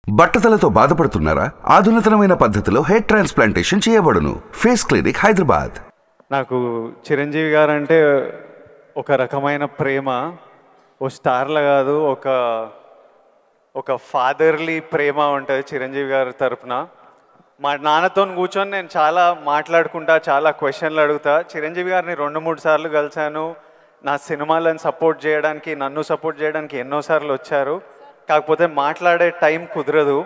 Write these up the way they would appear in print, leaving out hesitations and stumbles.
బట్టతలతో బాధపడుతున్నారా? ఆధునితనమైన పద్ధతిలో hair transplantation చేయబడును. Face clinic, Hyderabad. నాకు చిరంజీవి గారు అంటే ఒక రకమైన ప్రేమ. ఓ స్టార్లా కాదు, ఒక ఫాదర్లీ ప్రేమ ఉంటుంది చిరంజీవి గారి తరపున. మా నాన్నతో కూర్చొని నేను చాలా మాట్లాడుకుంటా, చాలా క్వశ్చన్లు అడుగుతా. చిరంజీవి గారిని 2-3 సార్లు కలిశాను. నా సినిమాలను సపోర్ట్ చేయడానికి, నన్ను సపోర్ట్ చేయడానికి ఎన్నోసార్లు వచ్చారు. కాకపోతే మాట్లాడే టైం కుదరదు.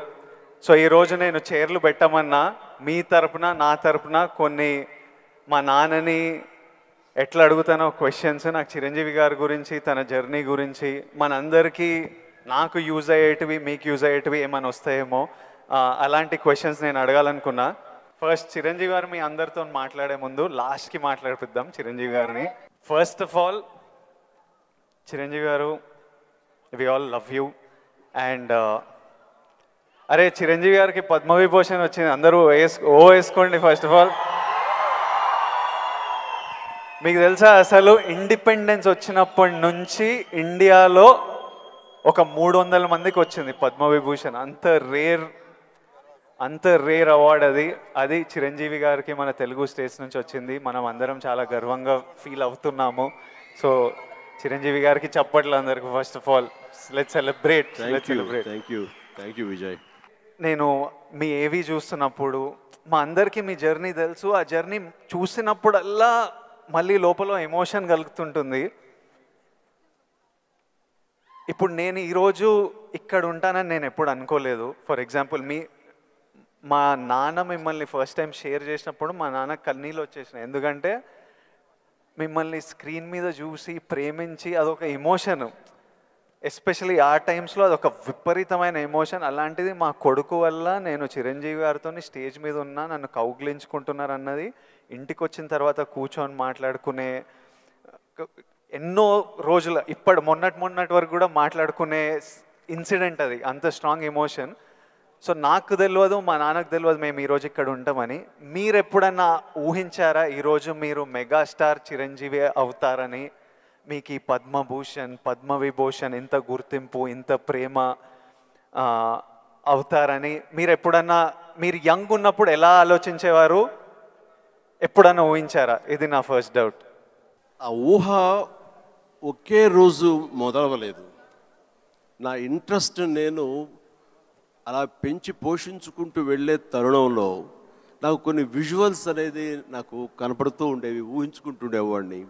సో ఈరోజు నేను చైర్లు పెట్టమన్నా మీ తరపున, నా తరపున కొన్ని మా నాన్నని ఎట్లా అడుగుతానో క్వశ్చన్స్, నాకు చిరంజీవి గారి గురించి, తన జర్నీ గురించి, మనందరికీ నాకు యూజ్ అయ్యేటివి, మీకు యూజ్ అయ్యేటివి ఏమైనా వస్తాయేమో, అలాంటి క్వశ్చన్స్ నేను అడగాలనుకున్నా. ఫస్ట్ చిరంజీవి గారు మీ అందరితో మాట్లాడే ముందు లాస్ట్కి మాట్లాడిపిద్దాం చిరంజీవి గారిని. First of all Chiranjeevi garu, we all love you. And అరే చిరంజీవి గారికి పద్మవిభూషణ్ వచ్చింది, అందరూ వేసుకోండి. ఫస్ట్ ఆఫ్ ఆల్ మీకు తెలుసా, అసలు ఇండిపెండెన్స్ వచ్చినప్పటి నుంచి ఇండియాలో ఒక 300 మందికి వచ్చింది పద్మవిభూషణ్. అంత రేర్ అవార్డ్ అది చిరంజీవి గారికి మన తెలుగు స్టేట్స్ నుంచి వచ్చింది. మనం అందరం చాలా గర్వంగా ఫీల్ అవుతున్నాము. సో చిరంజీవి గారికి చప్పట్లు అందరికి. First of all let's celebrate. Thank you Vijay. నేను మీ ఏవి చూస్తున్నప్పుడు, మా అందరికీ మీ జర్నీ తెలుసు. ఆ జర్నీ చూసినప్పుడల్లా మళ్ళీ లోపల ఎమోషన్ కలుగుతుంటుంది. ఇప్పుడు నేను ఈరోజు ఇక్కడ ఉంటానని నేను ఎప్పుడు అనుకోలేదు. ఫర్ ఎగ్జాంపుల్ మా నాన్న మిమ్మల్ని ఫస్ట్ టైం షేర్ చేసినప్పుడు మా నాన్న కన్నీళ్ళు వచ్చేసినాయి. ఎందుకంటే మిమ్మల్ని స్క్రీన్ మీద చూసి ప్రేమించి అదొక ఎమోషన్. ఎస్పెషలీ ఆ టైమ్స్లో అదొక విపరీతమైన ఎమోషన్. అలాంటిది మా కొడుకు వల్ల నేను చిరంజీవి గారితో స్టేజ్ మీద ఉన్నా, నన్ను కౌగిలించుకుంటున్నారు అన్నది ఇంటికి వచ్చిన తర్వాత కూర్చొని మాట్లాడుకునే ఎన్నో రోజుల, మొన్నటి వరకు కూడా మాట్లాడుకునే ఇన్సిడెంట్ అది. అంత స్ట్రాంగ్ ఎమోషన్. సో నాకు తెలియదు, మా నాన్నకు తెలియదు మేము ఈరోజు ఇక్కడ ఉంటామని. మీరు ఎప్పుడన్నా ఊహించారా ఈరోజు మీరు మెగాస్టార్ చిరంజీవి అవుతారని? మీకు ఈ పద్మభూషణ్, పద్మవిభూషణ్, ఇంత గుర్తింపు, ఇంత ప్రేమ అవుతారని మీరు ఎప్పుడన్నా, మీరు యంగ్ ఉన్నప్పుడు ఎలా ఆలోచించేవారు? ఎప్పుడన్నా ఊహించారా? ఇది నా ఫస్ట్ డౌట్. ఆ ఊహ ఒకే రోజు మొదలవలేదు. నా ఇంట్రెస్ట్ నేను అలా పెంచి పోషించుకుంటూ వెళ్ళే తరుణంలో నాకు కొన్ని విజువల్స్ అనేది నాకు కనపడుతూ ఉండేవి, ఊహించుకుంటుండేవాడిని.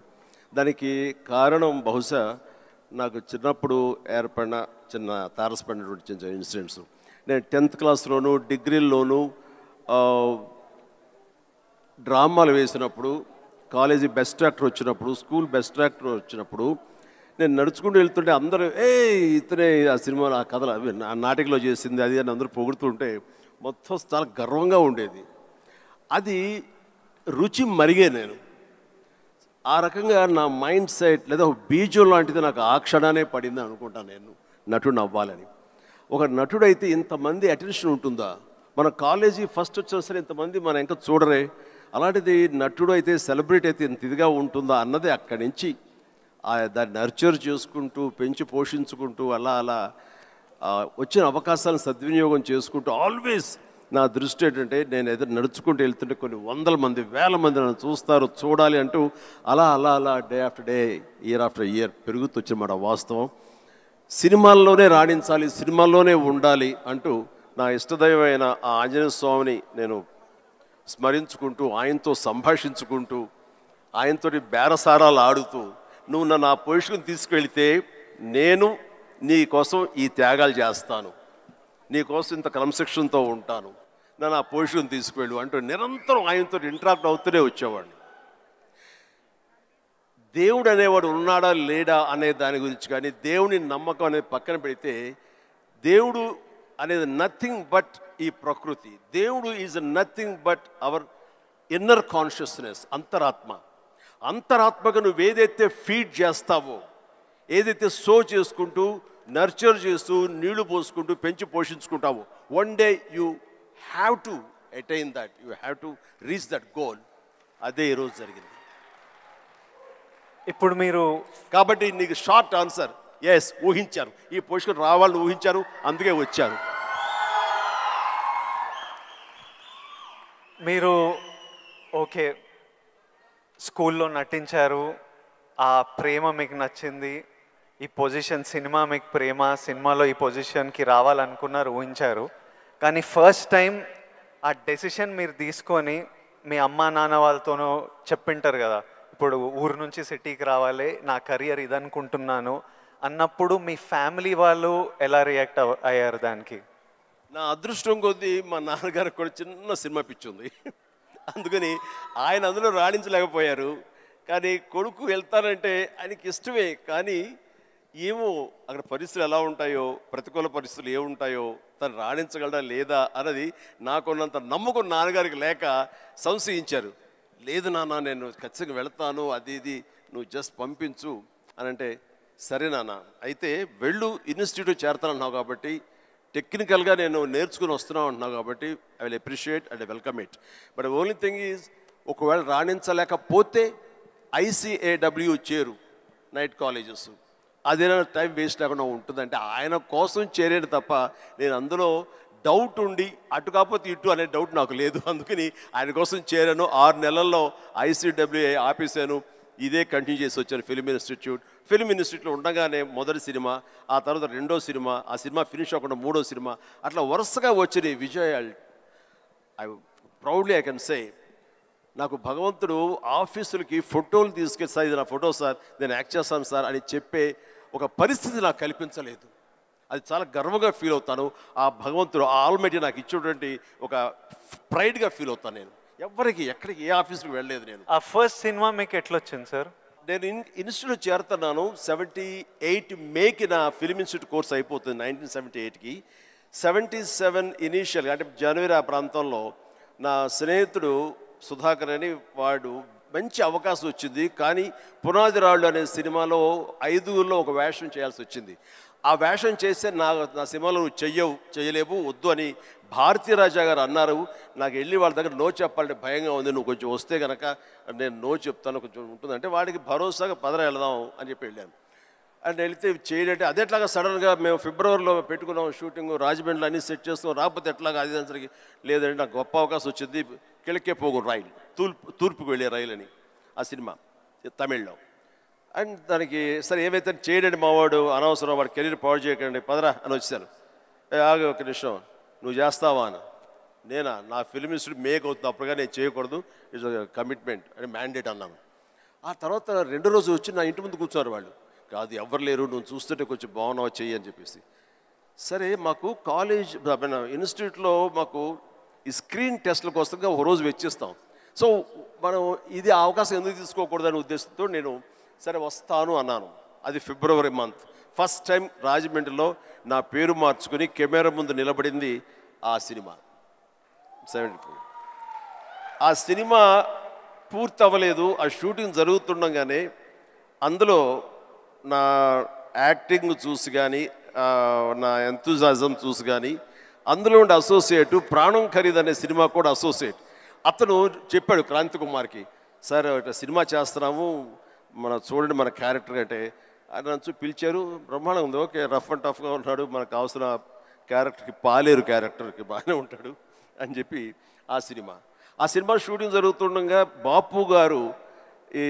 దానికి కారణం బహుశా నాకు చిన్నప్పుడు ఏర్పడిన చిన్న తారసపడినటువంటి చిన్న ఇన్సిడెంట్స్. నేను 10th క్లాస్లోను, డిగ్రీల్లోనూ డ్రామాలు వేసినప్పుడు, కాలేజీ బెస్ట్ యాక్టర్ వచ్చినప్పుడు, స్కూల్ బెస్ట్ యాక్టర్ వచ్చినప్పుడు నేను నడుచుకుంటూ వెళ్తుంటే అందరూ ఇతనే ఆ సినిమా, ఆ కథలు, అవి ఆ నాటికలో చేసింది అది అని అందరూ పొగుడుతుంటే మొత్తం చాలా గర్వంగా ఉండేది. అది రుచి మరిగే నేను. ఆ రకంగా నా మైండ్ సెట్ లేదా ఒక బీజం లాంటిది నాకు ఆ క్షణానే పడింది అనుకుంటాను నేను నటుడు అవ్వాలని. ఒక నటుడైతే ఇంతమంది అటెన్షన్ ఉంటుందా? మన కాలేజీ ఫస్ట్ వచ్చినా సరే ఇంతమంది మన ఇంకా చూడరే, అలాంటిది నటుడు అయితే, సెలబ్రిటీ అయితే ఇంత ఇదిగా ఉంటుందా అన్నది అక్కడి నుంచి దాన్ని నర్చర్ చేసుకుంటూ పెంచి పోషించుకుంటూ అలా వచ్చిన అవకాశాలను సద్వినియోగం చేసుకుంటూ ఆల్వేస్ నా దృష్టి ఏంటంటే, నేను ఏదో నడుచుకుంటూ వెళ్తుంటే కొన్ని 100 మంది, 1000 మంది నన్ను చూస్తారు, చూడాలి అంటూ అలా day after day, year after year పెరుగుతూ వచ్చినమాట వాస్తవం. సినిమాల్లోనే రాణించాలి, సినిమాల్లోనే ఉండాలి అంటూ నా ఇష్టదైవమైన ఆ ఆంజనేయ స్వామిని నేను స్మరించుకుంటూ, ఆయనతో సంభాషించుకుంటూ, ఆయనతోటి బేరసారాలు ఆడుతూ, నువ్వు నన్ను ఆ పొజిషన్ తీసుకెళ్తే నేను నీ కోసం ఈ త్యాగాలు చేస్తాను, నీ కోసం ఇంత క్రమశిక్షణతో ఉంటాను, నన్ను ఆ పొజిషన్ తీసుకువెళ్ళు అంటూ నిరంతరం ఆయనతో ఇంటరాక్ట్ అవుతూనే వచ్చేవాడిని. దేవుడు అనేవాడు ఉన్నాడా లేడా అనే దాని గురించి కానీ, దేవుని నమ్మకం అనేది పక్కన పెడితే, దేవుడు అనేది నథింగ్ బట్ ఈ ప్రకృతి. దేవుడు is nothing but our inner consciousness, అంతరాత్మగా నువ్వు ఏదైతే ఫీడ్ చేస్తావో, ఏదైతే సో చేసుకుంటూ, నర్చర్ చేస్తూ, నీళ్లు పోసుకుంటూ పెంచి పోషించుకుంటావో, one day you have to attain that, you have to reach that goal. అదే ఈరోజు జరిగింది. ఇప్పుడు మీరు కాబట్టి నీకు షార్ట్ ఆన్సర్, ఎస్, ఊహించారు, ఈ పొజిషన్ రావాలని ఊహించారు, అందుకే వచ్చారు. మీరు ఓకే స్కూల్లో నటించారు, ఆ ప్రేమ మీకు నచ్చింది, ఈ పొజిషన్ సినిమా మీకు ప్రేమ, సినిమాలో ఈ పొజిషన్కి రావాలనుకున్నారు, ఊహించారు. కానీ ఫస్ట్ టైం ఆ డెసిషన్ మీరు తీసుకొని మీ అమ్మా నాన్న వాళ్ళతోనూ చెప్పింటారు కదా, ఇప్పుడు ఊరు నుంచి సిటీకి రావాలి, నా కెరియర్ ఇదనుకుంటున్నాను అన్నప్పుడు మీ ఫ్యామిలీ వాళ్ళు ఎలా రియాక్ట్ అయ్యారు దానికి? నా అదృష్టం కొద్దీ మా నాన్నగారికి కూడా చిన్న సినిమా పిచ్చి ఉంది. అందుకని ఆయన అందులో రాణించలేకపోయారు. కానీ కొడుకు వెళ్తానంటే ఆయనకి ఇష్టమే. కానీ ఏమో అక్కడ పరిస్థితులు ఎలా ఉంటాయో, ప్రతికూల పరిస్థితులు ఏముంటాయో, తను రాణించగలడా లేదా అన్నది నాకున్నంత నమ్మకం నాన్నగారికి లేక సంశయించారు. లేదు నాన్న, నేను ఖచ్చితంగా వెళ్తాను, అది ఇది నువ్వు జస్ట్ పంపించు అని అంటే, సరే నాన్న అయితే వెళ్ళు, ఇన్స్టిట్యూట్ చేరతానన్నావు కాబట్టి, టెక్నికల్గా నేను నేర్చుకుని వస్తున్నావు అంటున్నావు కాబట్టి I will appreciate and welcome it. But only thing is, ఒకవేళ రాణించలేకపోతే ICAW చేరు, నైట్ కాలేజెస్, అదేనా టైం వేస్ట్ లేకుండా ఉంటుందంటే ఆయన కోసం చేరేది తప్ప నేను అందులో డౌట్ ఉండి అటు కాకపోతే ఇటు అనే డౌట్ నాకు లేదు. అందుకని ఆయన కోసం చేరాను. 6 నెలల్లో ICAW ఆపేశాను. ఇదే కంటిన్యూ చేసి వచ్చాను ఫిల్మ్ ఇన్స్టిట్యూట్. ఫిల్మ్ ఇన్స్టిట్యూట్లో ఉండగానే మొదటి సినిమా, ఆ తర్వాత రెండో సినిమా, ఆ సినిమా ఫినిష్ అవ్వకుండా మూడో సినిమా, అట్లా వరుసగా వచ్చిన విజయాలు. ప్రౌడ్లీ ఐ కెన్ సే, నాకు భగవంతుడు ఆఫీసులకి ఫోటోలు తీసుకెళ్ళి, సార్ ఇది నా ఫోటో సార్, నేను యాక్ట్ చేస్తాను సార్ అని చెప్పే ఒక పరిస్థితి నాకు కల్పించలేదు. అది చాలా గర్వంగా ఫీల్ అవుతాను. ఆ భగవంతుడు, ఆ ఆల్మైటీ నాకు ఇచ్చేటువంటి ఒక ప్రైడ్గా ఫీల్ అవుతాను. నేను ఎవరికి ఎక్కడికి ఏ ఆఫీస్కి వెళ్ళలేదు. నేను ఆ ఫస్ట్ సినిమా మీకు ఎట్లా వచ్చింది సార్? నేను ఇన్స్టిట్యూట్ చేరుతున్నాను 78 మేకి నా ఫిల్మ్ ఇన్స్టిట్యూట్ కోర్స్ అయిపోతుంది 1978కి. 77 ఇనీషియల్గా అంటే జనవరి ఆ ప్రాంతంలో నా స్నేహితుడు సుధాకర్ అని వాడు మంచి అవకాశం వచ్చింది. కానీ పునాది రాళ్ళు అనే సినిమాలో 5గురిలో ఒక వేషం చేయాల్సి వచ్చింది. ఆ వేషం చేస్తే నా సినిమాలో నువ్వు చేయలేవు, వద్దు అని భారతీరాజా గారు అన్నారు. నాకు వెళ్ళి వాళ్ళ దగ్గర నో చెప్పాలంటే భయంగా ఉంది, నువ్వు కొంచెం వస్తే కనుక నేను నో చెప్తాను, కొంచెం ఉంటుందంటే వాడికి భరోసాగా పదర వెళదాం అని చెప్పి వెళ్ళాను. అండ్ వెళితే చేయంటే అదే ఎట్లాగా సడన్గా మేము ఫిబ్రవరిలో పెట్టుకున్నాం షూటింగ్, రాజమండ్రిలో అన్నీ సెట్ చేస్తాం, రాకపోతే ఎట్లాగా అది దానికి లేదంటే నాకు గొప్ప అవకాశం వచ్చింది. కిళకే పోగు రైలు, తూర్పుకు వెళ్ళే రైలు అని ఆ సినిమా తమిళ్లో. అండ్ దానికి సరే ఏమైతే చేయడండి మావాడు, అనవసరం వాడు కెరీర్ పాడు చేయకండి, పదరా అని వచ్చాను. ఆగి ఒక నిమిషం, నువ్వు చేస్తావా అని. నేనా, నా ఫిల్మ్ ఇన్స్టిట్యూట్ మేక్ అవుతుంది, అప్పుడుగా నేను చేయకూడదు, ఇట్స్ కమిట్మెంట్ అని మ్యాండేట్ అన్నాను. ఆ తర్వాత 2 రోజులు వచ్చి నా ఇంటి ముందు కూర్చున్నారు వాళ్ళు. కాదు ఎవరు లేరు, నువ్వు చూస్తుంటే కొంచెం బాగున్నావు చెయ్యి అని చెప్పేసి. సరే మాకు కాలేజ్ ఇన్స్టిట్యూట్లో మాకు ఈ స్క్రీన్ టెస్ట్ల కోసంగా ఒక రోజు వెచ్చిస్తాం. సో మనం ఇది అవకాశం ఎందుకు తీసుకోకూడదనే ఉద్దేశంతో నేను సరే వస్తాను అన్నాను. అది ఫిబ్రవరి మంత్. ఫస్ట్ టైం రాజమండ్రిలో నా పేరు మార్చుకుని కెమెరా ముందు నిలబడింది ఆ సినిమా 74. ఆ సినిమా పూర్తి అవ్వలేదు, ఆ షూటింగ్ జరుగుతుండగానే అందులో నా యాక్టింగ్ చూసి కానీ, నా ఎంతూజాజం చూసి కానీ, అందులో ఉండే అసోసియేటు ప్రాణం ఖరీదు అనే సినిమా కూడా అసోసియేట్ అతను చెప్పాడు క్రాంతి కుమార్కి, సార్ సినిమా చేస్తున్నాము, చూడండి మన క్యారెక్టర్ అంటే. ఆయన నన్ను పిలిచారు, బ్రహ్మాండం ఉంది, ఓకే రఫ్ అండ్ టఫ్గా ఉన్నాడు, మనకు కావాల్సిన క్యారెక్టర్కి పాలేరు క్యారెక్టర్కి బాగానే ఉంటాడు అని చెప్పి ఆ సినిమా షూటింగ్ జరుగుతుండగా బాపు గారు ఈ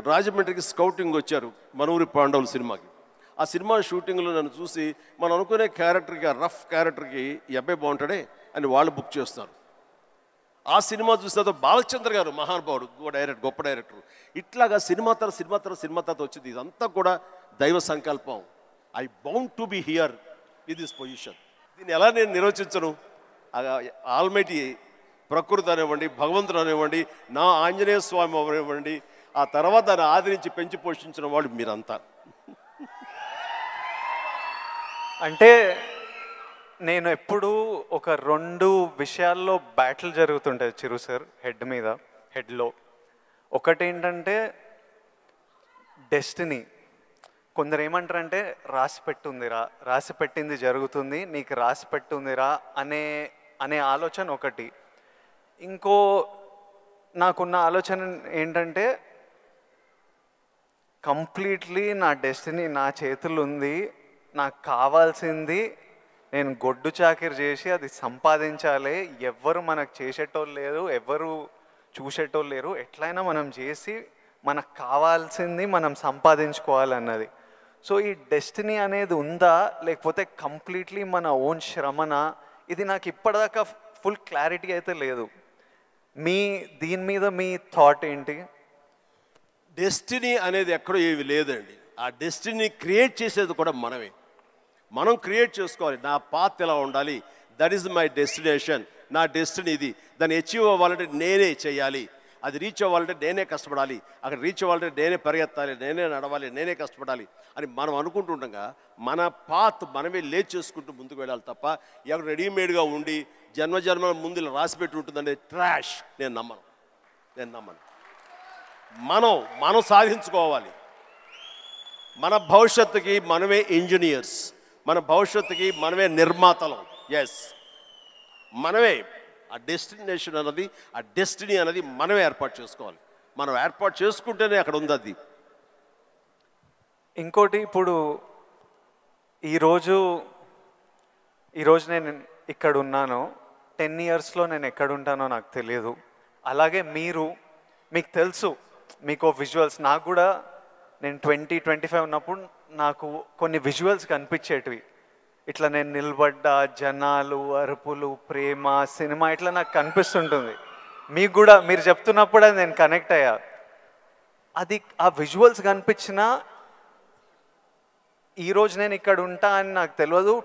రాజమండ్రికి స్కౌటింగ్ వచ్చారు మనూరి పాండవుల సినిమాకి. ఆ సినిమా షూటింగ్లో నన్ను చూసి మనం అనుకునే క్యారెక్టర్కి, ఆ రఫ్ క్యారెక్టర్కి ఈ అబ్బాయి బాగుంటాడే అని వాళ్ళు బుక్ చేస్తారు. ఆ సినిమా చూసిన బాలచంద్ర గారు మహానుభావుడు, గొప్ప డైరెక్టర్. ఇట్లాగా సినిమా తర్వాత వచ్చింది. ఇదంతా కూడా దైవ సంకల్పం. I bound to be here with this position. దీన్ని ఎలా నేను నిర్వచించను? ఆల్మైటీ ప్రకృతి అనివ్వండి, భగవంతుడు అనివ్వండి, నా ఆంజనేయ స్వామి అనివ్వండి, ఆ తర్వాత దాన్ని ఆదరించి పెంచి పోషించిన వాళ్ళు మీరంతా. అంటే నేను ఎప్పుడు ఒక 2 విషయాల్లో బ్యాటిల్ జరుగుతుంటుంది చిరు సార్ హెడ్లో. ఒకటి ఏంటంటే డెస్టినీ. కొందరు ఏమంటారంటే రాసి పెట్టింది జరుగుతుంది, నీకు రాసి పెట్టుందిరా అనే ఆలోచన ఒకటి. ఇంకో నాకున్న ఆలోచన ఏంటంటే కంప్లీట్లీ నా డెస్టినీ నా చేతులు ఉంది, నాకు కావాల్సింది నేను గొడ్డు చాకిరి చేసి అది సంపాదించాలి, ఎవ్వరు మనకు చేసేటోళ్ళు లేరు, ఎవ్వరు చూసేటోళ్ళు లేరు, ఎట్లయినా మనం చేసి మనకు కావాల్సింది మనం సంపాదించుకోవాలన్నది. సో ఈ డెస్టినీ అనేది ఉందా లేకపోతే కంప్లీట్లీ మన ఓన్ శ్రమన, ఇది నాకు ఇప్పటిదాకా ఫుల్ క్లారిటీ అయితే లేదు. దీని మీద మీ థాట్ ఏంటి? డెస్టినీ అనేది ఎక్కడో ఏమి లేదండి. ఆ డెస్టినీ క్రియేట్ చేసేది కూడా మనమే. మనం క్రియేట్ చేసుకోవాలి. నా పాత్ ఎలా ఉండాలి, దట్ ఈస్ మై డెస్టినేషన్, నా డెస్టినీ ఇది. దాన్ని అచీవ్ అవ్వాలంటే నేనే చేయాలి, అది రీచ్ అవ్వాలంటే నేనే కష్టపడాలి, అక్కడ రీచ్ అవ్వాలంటే నేనే పరిగెత్తాలి, నేనే నడవాలి, నేనే కష్టపడాలి అని మనం అనుకుంటుండగా మన పాత్ మనమే లేచి చేసుకుంటూ ముందుకు వెళ్ళాలి తప్ప ఎక్కడ రెడీమేడ్గా ఉండి జన్మజన్మల ముందు రాసి పెట్టి ఉంటుందనే ట్రాష్ నేను నమ్మను. మనం సాధించుకోవాలి. మన భవిష్యత్తుకి మనమే ఇంజనీర్స్, మన భవిష్యత్తుకి మనమే నిర్మాతలం. ఎస్, మనమే ఆ డెస్టినేషన్ అన్నది, ఆ డెస్టినీ అనేది మనమే ఏర్పాటు చేసుకోవాలి. మనం ఏర్పాటు చేసుకుంటేనే అక్కడ ఉంది అది. ఇంకోటి, ఇప్పుడు ఈరోజు నేను ఇక్కడ ఉన్నాను, 10 yearsలో నేను ఎక్కడ ఉంటానో నాకు తెలియదు. అలాగే మీకు తెలుసు, మీకు విజువల్స్, నాకు కూడా నేను 20-25 ఉన్నప్పుడు నాకు కొన్ని విజువల్స్ కనిపించేటివి. ఇట్లా నేను నిలబడ్డా, జనాలు, అరుపులు, ప్రేమ, సినిమా ఇట్లా నాకు కనిపిస్తుంటుంది. మీకు కూడా మీరు చెప్తున్నప్పుడు అది నేను కనెక్ట్ అయ్యా. అది ఆ విజువల్స్ కనిపించినా ఈరోజు నేను ఇక్కడ ఉంటా అని నాకు తెలియదు.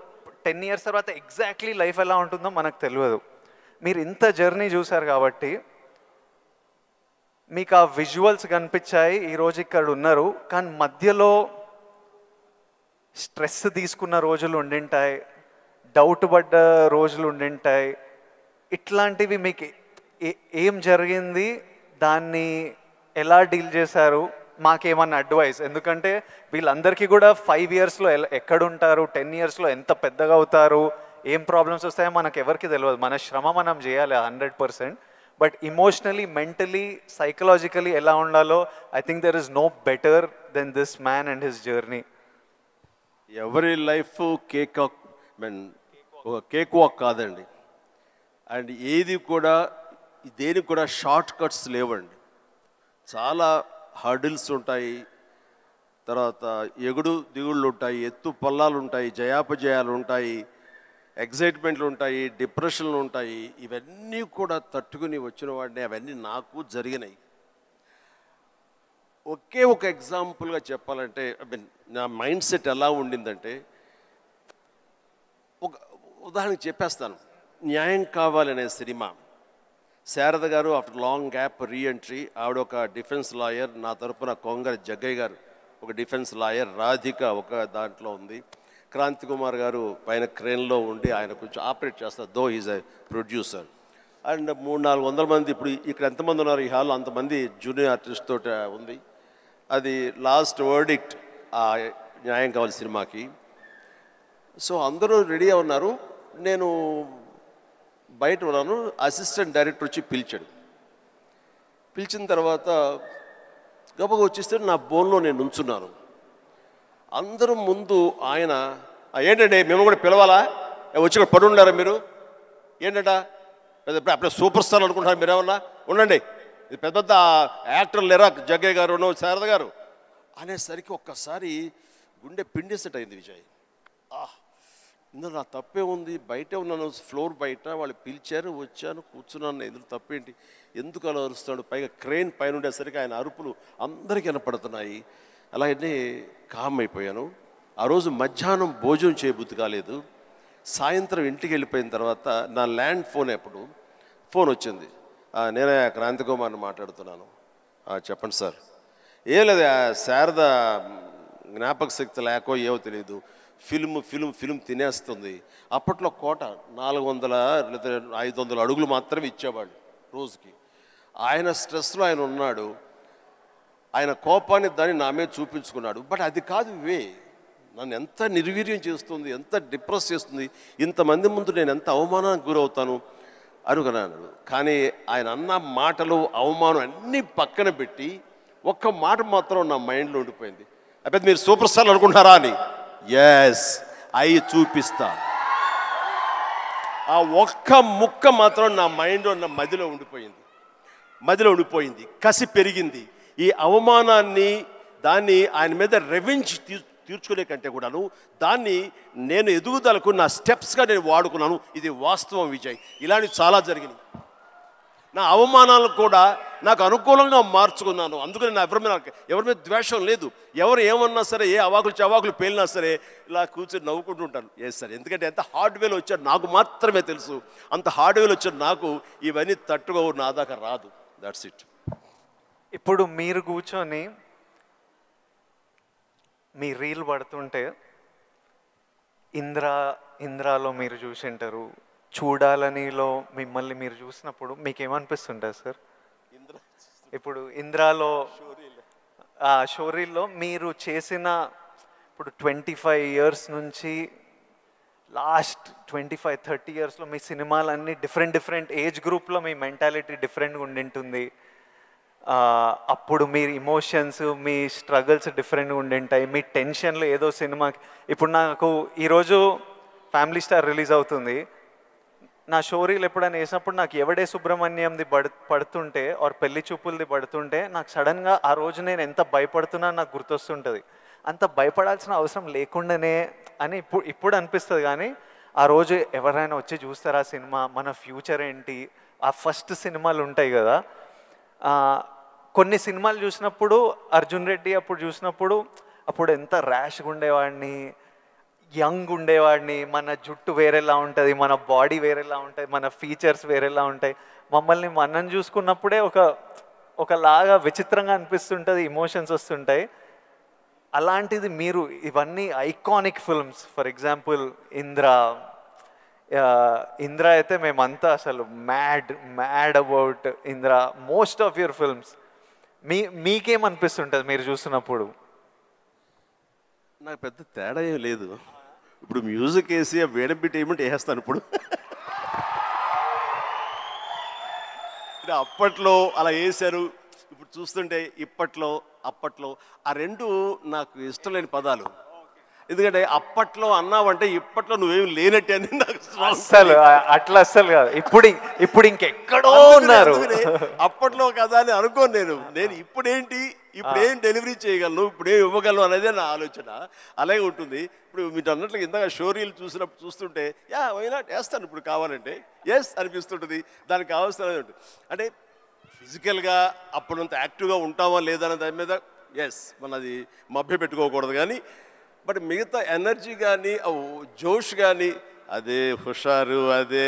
10 years తర్వాత ఎగ్జాక్ట్లీ లైఫ్ ఎలా ఉంటుందో మనకు తెలియదు. మీరు ఇంత జర్నీ చూసారు కాబట్టి మీకు ఆ విజువల్స్ కనిపించాయి, ఈరోజు ఇక్కడ ఉన్నారు. కానీ మధ్యలో స్ట్రెస్ తీసుకున్న రోజులు ఉండింటాయి, డౌట్ పడ్డ రోజులు ఉండింటాయి. ఇట్లాంటివి మీకు ఏం జరిగింది, దాన్ని ఎలా డీల్ చేశారు, మాకేమన్నా అడ్వైస్? ఎందుకంటే వీళ్ళందరికీ కూడా 5 yearsలో ఎక్కడుంటారు, 10 yearsలో ఎంత పెద్దగా అవుతారు, ఏం ప్రాబ్లమ్స్ వస్తాయో మనకు ఎవరికి తెలియదు. మన శ్రమ మనం చేయాలి 100%. బట్ ఇమోషనలీ, మెంటలీ, సైకలాజికలీ ఎలా ఉండాలో I think there is no better than this man and his journey. ఎవరి లైఫ్ కేక్ వాక్ కాదండి. అండ్ ఏది కూడా, దేనికి కూడా షార్ట్ కట్స్ లేవండి. చాలా హర్డిల్స్ ఉంటాయి, తర్వాత ఎగుడు దిగుళ్ళు ఉంటాయి, ఎత్తు పల్లాలు ఉంటాయి, జయాపజయాలు ఉంటాయి, ఎగ్జైట్మెంట్లు ఉంటాయి, డిప్రెషన్లు ఉంటాయి. ఇవన్నీ కూడా తట్టుకుని వచ్చిన వాడిని, అవన్నీ నాకు జరిగినాయి. ఒకే ఒక ఎగ్జాంపుల్గా చెప్పాలంటే, నా మైండ్ సెట్ ఎలా ఉండిందంటే, ఒక ఉదాహరణకి చెప్పేస్తాను. న్యాయం కావాలనే సినిమా, శారద గారు ఆఫ్టర్ లాంగ్ గ్యాప్ రీఎంట్రీ, ఆవిడ ఒక డిఫెన్స్ లాయర్, నా తరపున కొంగర జగ్గయ్య గారు ఒక డిఫెన్స్ లాయర్, రాధిక ఒక దాంట్లో ఉంది, క్రాంతి కుమార్ గారు పైన క్రేన్లో ఉండి ఆయన కొంచెం ఆపరేట్ చేస్తారు, though is a producer. And 300-400 మంది, ఇప్పుడు ఇక్కడ ఎంతమంది ఉన్నారు ఈ హాల్లో అంతమంది జూనియర్ ఆర్టిస్ట్ తోటి ఉంది. అది లాస్ట్ వర్డిక్ట్ ఆ న్యాయం కావాలి సినిమాకి. సో అందరూ రెడీ ఉన్నారు, నేను బయట ఉన్నాను. అసిస్టెంట్ డైరెక్టర్ వచ్చి పిలిచిన తర్వాత గబగ వచ్చేస్తే నా బోన్లో నేను నుంచున్నాను. అందరూ ముందు ఆయన, ఏంటంటే మేము కూడా పిలవాలా, వచ్చి ఇక్కడ పడి ఉండారా మీరు, ఏంటంట అప్పుడే సూపర్ స్టార్ అనుకుంటున్నారు మీరు, ఏమన్నా ఉండండి, ఇది పెద్ద పెద్ద యాక్టర్లు లేరా, జగ్గయ్య గారు, శారద గారు అనేసరికి ఒక్కసారి గుండె పిండేసేట్ అయింది విజయ్. ఇందులో నా తప్పే ఉంది, బయటే ఉన్నాను, ఫ్లోర్ బయట, వాళ్ళు పిలిచారు, వచ్చాను, కూర్చున్నాను, ఇందులో తప్పేంటి, ఎందుకు అలా అరుస్తాడు, పైగా క్రెయిన్ పైన ఉండేసరికి ఆయన అరుపులు అందరికీ వినపడుతున్నాయి. అలాగే కామ్ అయిపోయాను. ఆ రోజు మధ్యాహ్నం భోజనం చేయబుద్ధి కాలేదు. సాయంత్రం ఇంటికి వెళ్ళిపోయిన తర్వాత నా ల్యాండ్ ఫోన్ వచ్చింది. నేనే క్రాంతి కుమార్ని మాట్లాడుతున్నాను. చెప్పండి సార్. ఏం లేదు, శారద జ్ఞాపక శక్తి లేకో ఏవో తెలియదు, ఫిల్మ్ తినేస్తుంది. అప్పట్లో కోట 400 లేదా 500 అడుగులు మాత్రమే ఇచ్చేవాళ్ళు రోజుకి. ఆయన స్ట్రెస్లో ఆయన ఉన్నాడు, ఆయన కోపాన్ని దాన్ని నా మీద చూపించుకున్నాడు. బట్ అది కాదు నన్ను ఎంత నిర్వీర్యం చేస్తుంది, ఎంత డిప్రెస్ చేస్తుంది, ఇంతమంది ముందు నేను ఎంత అవమానానికి గురవుతాను అనుకున్నాను. కానీ ఆయన అన్న మాటలు, అవమానం అన్నీ పక్కన పెట్టి ఒక్క మాట మాత్రం నా మైండ్లో ఉండిపోయింది. అప్పుడు మీరు సూపర్ స్టార్ అనుకుంటున్నారా అని. ఎస్, అవి చూపిస్తా. ఆ ఒక్క ముక్క మాత్రం నా మైండ్లో నా మదిలో ఉండిపోయింది. కసి పెరిగింది. ఈ అవమానాన్ని దాన్ని ఆయన మీద రెవెంజ్ తీర్చుకునే కంటే కూడాను దాన్ని నేను ఎదుగుదలకు నా స్టెప్స్గా నేను వాడుకున్నాను. ఇది వాస్తవం విజయ్. ఇలాంటివి చాలా జరిగినాయి. నా అవమానాలను కూడా నాకు అనుకూలంగా మార్చుకున్నాను. అందుకని నా ఎవరి మీద ద్వేషం లేదు. ఎవరు ఏమన్నా సరే, ఏ అవాకులు పేలినా సరే ఇలా కూర్చొని నవ్వుకుంటూ ఉంటాను. సార్, ఎందుకంటే ఎంత హార్డ్వేర్ వచ్చాడు నాకు మాత్రమే తెలుసు. అంత హార్డ్వేర్ వచ్చాడు నాకు ఇవన్నీ తట్టుకోవు, నా దాకా రాదు. That's it. ఇప్పుడు మీరు కూర్చొని మీ రీల్ పడుతుంటే ఇంద్రాలో మీరు చూసింటారు, చూడాలనిలో మిమ్మల్ని మీరు చూసినప్పుడు మీకు ఏమనిపిస్తుంటుంది సార్? ఇప్పుడు ఇంద్రాలో షోరీల్లో మీరు చేసిన ఇప్పుడు 25 years నుంచి లాస్ట్ 25-30 yearsలో మీ సినిమాలన్నీ డిఫరెంట్ ఏజ్ గ్రూప్లో మీ మెంటాలిటీ డిఫరెంట్గా ఉండింటుంది. అప్పుడు మీ ఇమోషన్స్, మీ స్ట్రగుల్స్ డిఫరెంట్గా ఉండింటాయి. మీ టెన్షన్లు ఏదో సినిమాకి ఇప్పుడు నాకు ఈరోజు ఫ్యామిలీ స్టార్ రిలీజ్ అవుతుంది. నా షోరీలు ఎప్పుడైనా వేసినప్పుడు నాకు ఎవడే సుబ్రహ్మణ్యంది పడుతుంటే ఆర్ పెళ్లి చూపులది పడుతుంటే నాకు సడన్గా ఆ రోజు నేను ఎంత భయపడుతున్నా నాకు గుర్తొస్తుంటుంది. అంత భయపడాల్సిన అవసరం లేకుండానే అని ఇప్పుడు అనిపిస్తుంది. కానీ ఆ రోజు ఎవరైనా వచ్చి చూస్తారా సినిమా, మన ఫ్యూచర్ ఏంటి, ఆ ఫస్ట్ సినిమాలు ఉంటాయి కదా. కొన్ని సినిమాలు చూసినప్పుడు అర్జున్ రెడ్డి అప్పుడు చూసినప్పుడు అప్పుడు ఎంత ర్యాష్గా ఉండేవాడిని, యంగ్ ఉండేవాడిని, మన జుట్టు వేరేలా ఉంటుంది, మన బాడీ వేరేలా ఉంటుంది, మన ఫీచర్స్ వేరేలా ఉంటాయి. మమ్మల్ని మనం చూసుకున్నప్పుడే ఒకలాగా విచిత్రంగా అనిపిస్తుంటుంది, ఇమోషన్స్ వస్తుంటాయి. అలాంటిది మీరు ఇవన్నీ iconic films, for example Indra అయితే మేమంతా అసలు mad about Indra. Most of your films మీకేమనిపిస్తుంటుంది మీరు చూసినప్పుడు? నాకు పెద్ద తేడా ఏం లేదు. ఇప్పుడు మ్యూజిక్ వేసి వేడబిట్ ఏమంటే వేసేస్తాను. ఇప్పుడు అప్పట్లో అలా వేశారు, ఇప్పుడు చూస్తుంటే ఇప్పట్లో అప్పట్లో ఆ రెండు నాకు ఇష్టం లేని పదాలు. ఎందుకంటే అప్పట్లో అన్నావంటే ఇప్పట్లో నువ్వేమి లేనట్టే అని నాకు అసలు అట్లా అస్సలు కాదు. ఇప్పుడు ఇంకెక్కడో ఉన్నారు. అప్పట్లో కదా అని అనుకోను నేను ఇప్పుడేంటి, ఇప్పుడేం డెలివరీ చేయగలను, ఇప్పుడేం ఇవ్వగలను అనేది నా ఆలోచన. అలాగే ఉంటుంది. ఇప్పుడు మీరు అన్నట్లుగా ఇందాక షోరీలు చూస్తుంటే వైనా వేస్తాను ఇప్పుడు కావాలంటే అనిపిస్తుంటుంది. దానికి కావాల్సిన అంటే ఫిజికల్గా అప్పుడంత యాక్టివ్గా ఉంటామా లేదా అనే దాని మీద మనది మభ్య పెట్టుకోకూడదు. కానీ బట్ మిగతా ఎనర్జీ కానీ జోష్ కానీ అదే హుషారు, అదే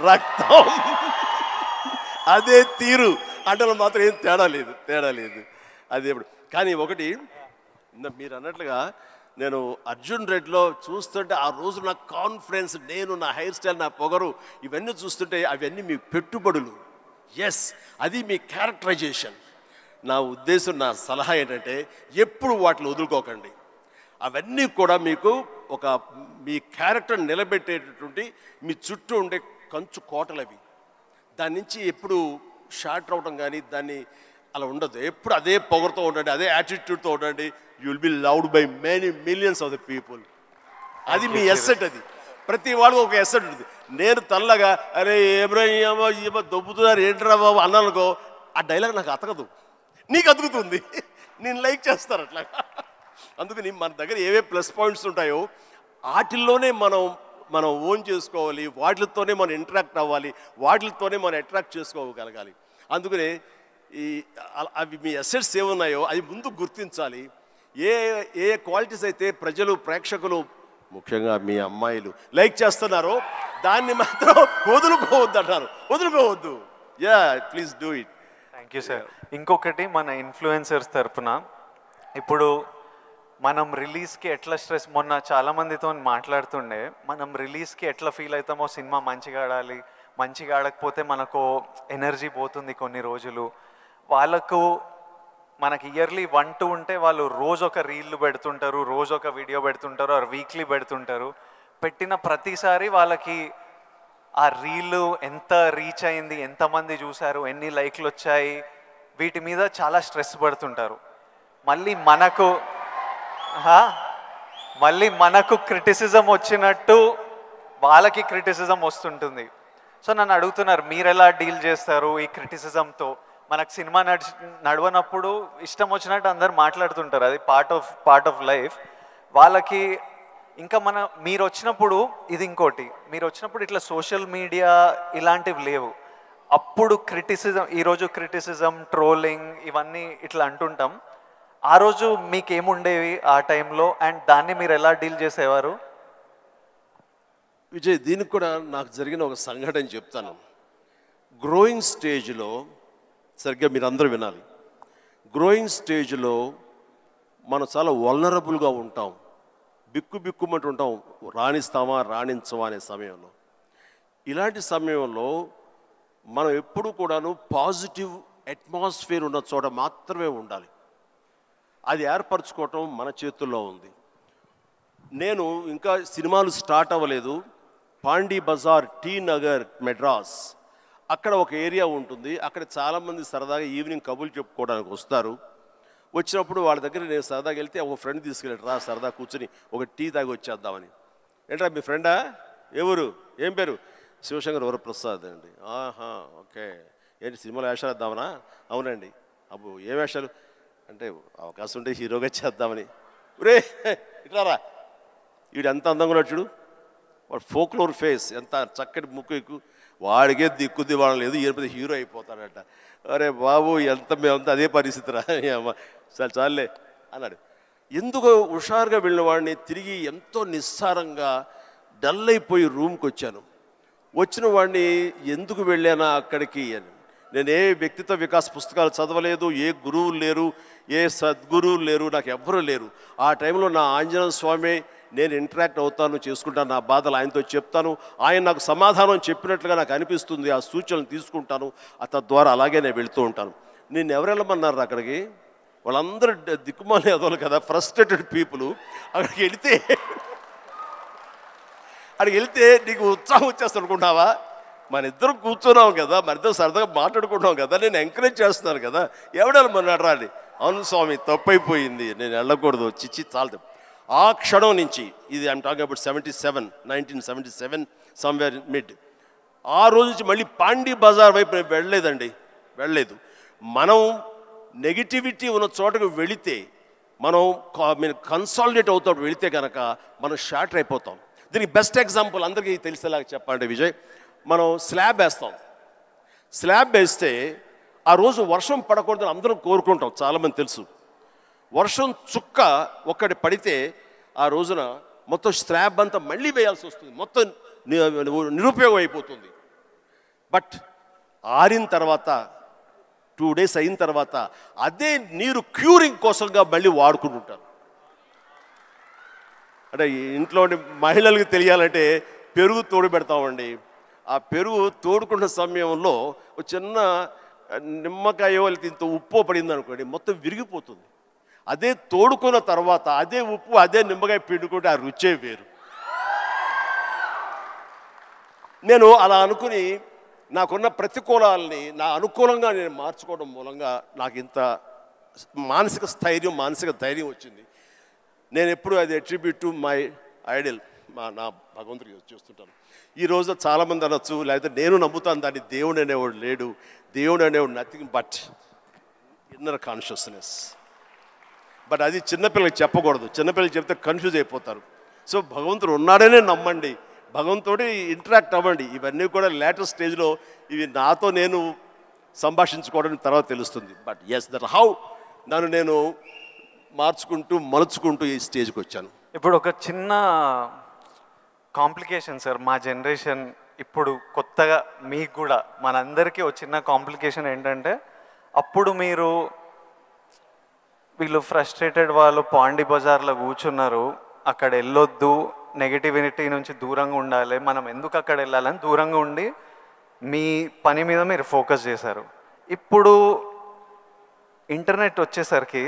రక్తం, అదే తీరు అంటే మాత్రం ఏం తేడా లేదు. అది ఎప్పుడు కానీ ఒకటి మీరు అన్నట్లుగా నేను అర్జున్ రెడ్డిలో చూస్తుంటే ఆ రోజు నా కాన్ఫిడెన్స్, నేను నా హెయిర్ స్టైల్, నా పొగరు ఇవన్నీ చూస్తుంటే అవన్నీ మీ పెట్టుబడులు. అది మీ క్యారెక్టరైజేషన్. నా ఉద్దేశం, నా సలహా ఏంటంటే ఎప్పుడు వాటిని వదులుకోకండి. అవన్నీ కూడా మీకు మీ క్యారెక్టర్ నిలబెట్టేటటువంటి మీ చుట్టూ ఉండే కంచు కోటలు అవి. దాని నుంచి ఎప్పుడు షార్ట్ అవడం కానీ దాన్ని అలా ఉండదు. ఎప్పుడు అదే పొగరుతో ఉండండి, అదే యాటిట్యూడ్తో ఉండండి. You will be loved by many millions of the people. అది మీ ఎస్సెట్. అది ప్రతి వాళ్ళకు ఒక ఎస్సెట్ ఉంటుంది. నేను తల్లగా అరే ఏమో దొబ్బుతున్నారు ఏంట్రా బాబు అన్నానుకో, ఆ డైలాగ్ నాకు అతకదు, నీకు అతుకుతుంది, నేను లైక్ చేస్తాను అట్లా. అందుకని మన దగ్గర ఏవే ప్లస్ పాయింట్స్ ఉంటాయో వాటిల్లోనే మనం ఓన్ చేసుకోవాలి, వాటితోనే మనం ఇంటరాక్ట్ అవ్వాలి, వాటితోనే మనం అట్రాక్ట్ చేసుకోగలగాలి. అందుకనే అవి మీ అసెట్స్ ఏమున్నాయో అది ముందు గుర్తించాలి. ఏ క్వాలిటీస్ అయితే ప్రజలు, ప్రేక్షకులు, ముఖ్యంగా మీ అమ్మాయిలు లైక్ చేస్తున్నారో దాన్ని మాత్రం వదులుకోవద్దు. Please do it. Thank you sir. ఇంకొకటి మన ఇన్ఫ్లుయెన్సర్స్ తరపున ఇప్పుడు మనం రిలీజ్కి ఎట్లా స్ట్రెస్, మొన్న చాలామందితో మాట్లాడుతుండే, మనం రిలీజ్కి ఎట్లా ఫీల్ అవుతామో, సినిమా మంచిగా ఆడాలి, మంచిగా ఆడకపోతే మనకు ఎనర్జీ పోతుంది కొన్ని రోజులు. వాళ్ళకు మనకి ఇయర్లీ 1-2 ఉంటే వాళ్ళు రోజు ఒక రీల్ పెడుతుంటారు, రోజు ఒక వీడియో పెడుతుంటారు, ఆర్ వీక్లీ పెడుతుంటారు. పెట్టిన ప్రతిసారి వాళ్ళకి ఆ రీల్ ఎంత రీచ్ అయింది, ఎంతమంది చూశారు, ఎన్ని లైక్లు వచ్చాయి, వీటి మీద చాలా స్ట్రెస్ పడుతుంటారు. మళ్ళీ మనకు క్రిటిసిజం వచ్చినట్టు వాళ్ళకి క్రిటిసిజం వస్తుంటుంది. సో నన్ను అడుగుతున్నారు, మీరు ఎలా డీల్ చేస్తారు ఈ క్రిటిసిజంతో? మనకు సినిమా నడవనప్పుడు ఇష్టం వచ్చినట్టు అందరు మాట్లాడుతుంటారు, అది పార్ట్ ఆఫ్ లైఫ్. వాళ్ళకి ఇంకా మీరు వచ్చినప్పుడు ఇది ఇంకోటి, మీరు వచ్చినప్పుడు ఇట్లా సోషల్ మీడియా ఇలాంటివి లేవు. అప్పుడు ఈరోజు క్రిటిసిజం, ట్రోలింగ్ ఇవన్నీ ఇట్లా అంటుంటాం. ఆ రోజు మీకేముండేవి ఆ టైంలో, అండ్ దాన్ని మీరు ఎలా డీల్ చేసేవారు? విజయ్, దీనికి కూడా నాకు జరిగిన ఒక సంఘటన చెప్తాను. గ్రోయింగ్ స్టేజ్లో, సరిగ్గా మీరు అందరూ వినాలి, గ్రోయింగ్ స్టేజ్లో మనం చాలా వల్నరబుల్గా ఉంటాం, బిక్కుమంటూ ఉంటాం, రాణిస్తామా రాణించమా అనే సమయంలో. ఇలాంటి సమయంలో మనం ఎప్పుడు కూడాను పాజిటివ్ అట్మాస్ఫియర్ ఉన్న చోట మాత్రమే ఉండాలి. అది ఏర్పరచుకోవటం మన చేతుల్లో ఉంది. నేను ఇంకా సినిమాలు స్టార్ట్ అవ్వలేదు. పాండీ బజార్, టీ నగర్, మెడ్రాస్, అక్కడ ఒక ఏరియా ఉంటుంది. అక్కడ చాలామంది సరదాగా ఈవినింగ్ కబుర్లు చెప్పుకోవడానికి వస్తారు. వచ్చినప్పుడు వాళ్ళ దగ్గర నేను సరదాగా వెళ్తే ఒక ఫ్రెండ్ తీసుకెళ్ళాడు, రా సరదా కూర్చొని ఒక టీ తాగి వచ్చేద్దామని. ఏంట్రా మీ ఫ్రెండా? ఎవరు? ఏం పేరు? శివశంకర్ వరప్రసాద్ అండి. ఆహా, ఓకే. ఏంటి సినిమాలో వేషాలు వేద్దామనా? అవునండి. అబ్బో ఏం వేషాలు అంటే, అవకాశం ఉంటే హీరోగా చేద్దామని. రే ఇట్లారా, వీడు ఎంత అందంగా ఉన్నాడు చూడు, వాడు ఫోక్లోర్ ఫేస్, ఎంత చక్కటి ముక్కు ఎక్కువ, వాడికే దిక్కుద్ది వాడు లేదు, ఈయన హీరో అయిపోతాడట. అరే బాబు, మేమంతా అదే పరిస్థితి రా, చాలే అన్నాడు. ఎందుకో హుషారుగా వెళ్ళిన వాడిని తిరిగి ఎంతో నిస్సారంగా డల్ అయిపోయి రూమ్కి వచ్చాను. వచ్చిన వాడిని ఎందుకు వెళ్ళానా అక్కడికి అని, నేను ఏ వ్యక్తిత్వ వికాస్ పుస్తకాలు చదవలేదు, ఏ గురువులు లేరు, ఏ సద్గురువులు లేరు, నాకు ఎవ్వరూ లేరు. ఆ టైంలో నా ఆంజనేయ స్వామి నేను ఇంటరాక్ట్ అవుతాను, చేసుకుంటాను, నా బాధలు ఆయనతో చెప్తాను, ఆయన నాకు సమాధానం చెప్పినట్లుగా నాకు అనిపిస్తుంది, ఆ సూచనలు తీసుకుంటాను, తద్వారా అలాగే నేను వెళుతూ ఉంటాను. నేను ఎవరు వెళ్ళమన్నారు అక్కడికి? వాళ్ళందరూ దిక్కుమాలి అదోలు కదా, ఫ్రస్ట్రేటెడ్ పీపుల్. అక్కడికి వెళితే నీకు ఉత్సాహం వచ్చేస్తా అనుకుంటావా? మన ఇద్దరం కూర్చున్నాం కదా, మన ఇద్దరు సరదాగా మాట్లాడుకుంటున్నాం కదా, నేను ఎంకరేజ్ చేస్తున్నాను కదా, ఎవడెళ్ళమన్నాడు రాండి. అవును స్వామి, తప్పైపోయింది, నేను వెళ్ళకూడదు, చిచ్చి చాలదు. ఆ క్షణం నుంచి, ఇది I'm talking about 1977 somewhere mid, ఆ రోజు నుంచి మళ్ళీ పాండీ బజార్ వైపు నేను వెళ్ళలేదు. మనం నెగిటివిటీ ఉన్న చోటకు వెళితే, మనం కన్సాలిడేట్ అవుతాడు వెళితే కనుక మనం షార్టర్ అయిపోతాం. దీనికి బెస్ట్ ఎగ్జాంపుల్ అందరికీ తెలిసేలాగా చెప్పాలంటే విజయ్, మనం స్లాబ్ వేస్తే ఆ రోజు వర్షం పడకూడదని అందరం కోరుకుంటాం, చాలామంది తెలుసు. వర్షం చుక్క ఒక్కటి పడితే ఆ రోజున మొత్తం స్లాబ్ అంతా మళ్ళీ వేయాల్సి వస్తుంది, మొత్తం నిరుపయోగం అయిపోతుంది. బట్ ఆరిన తర్వాత 2 days అయిన తర్వాత అదే నీరు క్యూరింగ్ కోసంగా మళ్ళీ వాడుకుంటుంటారు. అంటే ఇంట్లోని మహిళలకు తెలియాలంటే పెరుగు తోడు పెడతామండి. ఆ పెరుగు తోడుకున్న సమయంలో ఒక చిన్న నిమ్మకాయ ఇంత ఉప్పు పడింది అనుకోండి, మొత్తం విరిగిపోతుంది. అదే తోడుకున్న తర్వాత అదే ఉప్పు అదే నిమ్మకాయ పిండుకుంటే ఆ రుచే వేరు. నేను అలా అనుకుని నాకున్న ప్రతికూలాలని నా అనుకూలంగా నేను మార్చుకోవడం మూలంగా నాకు ఇంత మానసిక ధైర్యం వచ్చింది. నేను ఎప్పుడు అది అట్రిబ్యూట్ టు మై ఐడల్, నా భగవంతుడికి చేస్తుంటాను. ఈరోజు చాలామంది అనొచ్చు, లేకపోతే నేను నమ్ముతాను దాన్ని, దేవుడు అనేవాడు లేడు, దేవుడు అనేవాడు nothing but inner consciousness. But అది చిన్నపిల్లలకి చెప్పకూడదు, చిన్నపిల్లలకి చెప్తే కన్ఫ్యూజ్ అయిపోతారు. సో భగవంతుడు ఉన్నాడనే నమ్మండి, భగవంతుడి ఇంటరాక్ట్ అవ్వండి. ఇవన్నీ కూడా లేటెస్ట్ స్టేజ్లో ఇవి నాతో నేను సంభాషించుకోవడానికి తర్వాత తెలుస్తుంది. బట్ ఎస్, దట్ హౌ నన్ను నేను మలుచుకుంటూ ఈ స్టేజ్కి వచ్చాను. ఇప్పుడు ఒక చిన్న కాంప్లికేషన్ సార్, మా జనరేషన్ ఇప్పుడు కొత్తగా మీకు కూడా మనందరికీ ఒక చిన్న కాంప్లికేషన్ ఏంటంటే, అప్పుడు వీళ్ళు ఫ్రస్ట్రేటెడ్ వాళ్ళు పాండీ బజార్లో కూర్చున్నారు, అక్కడ వెళ్ళొద్దు, నెగిటివిటీ నుంచి దూరంగా ఉండాలి, మనం ఎందుకు అక్కడ వెళ్ళాలని దూరంగా ఉండి మీ పని మీద మీరు ఫోకస్ చేశారు. ఇప్పుడు ఇంటర్నెట్ వచ్చేసరికి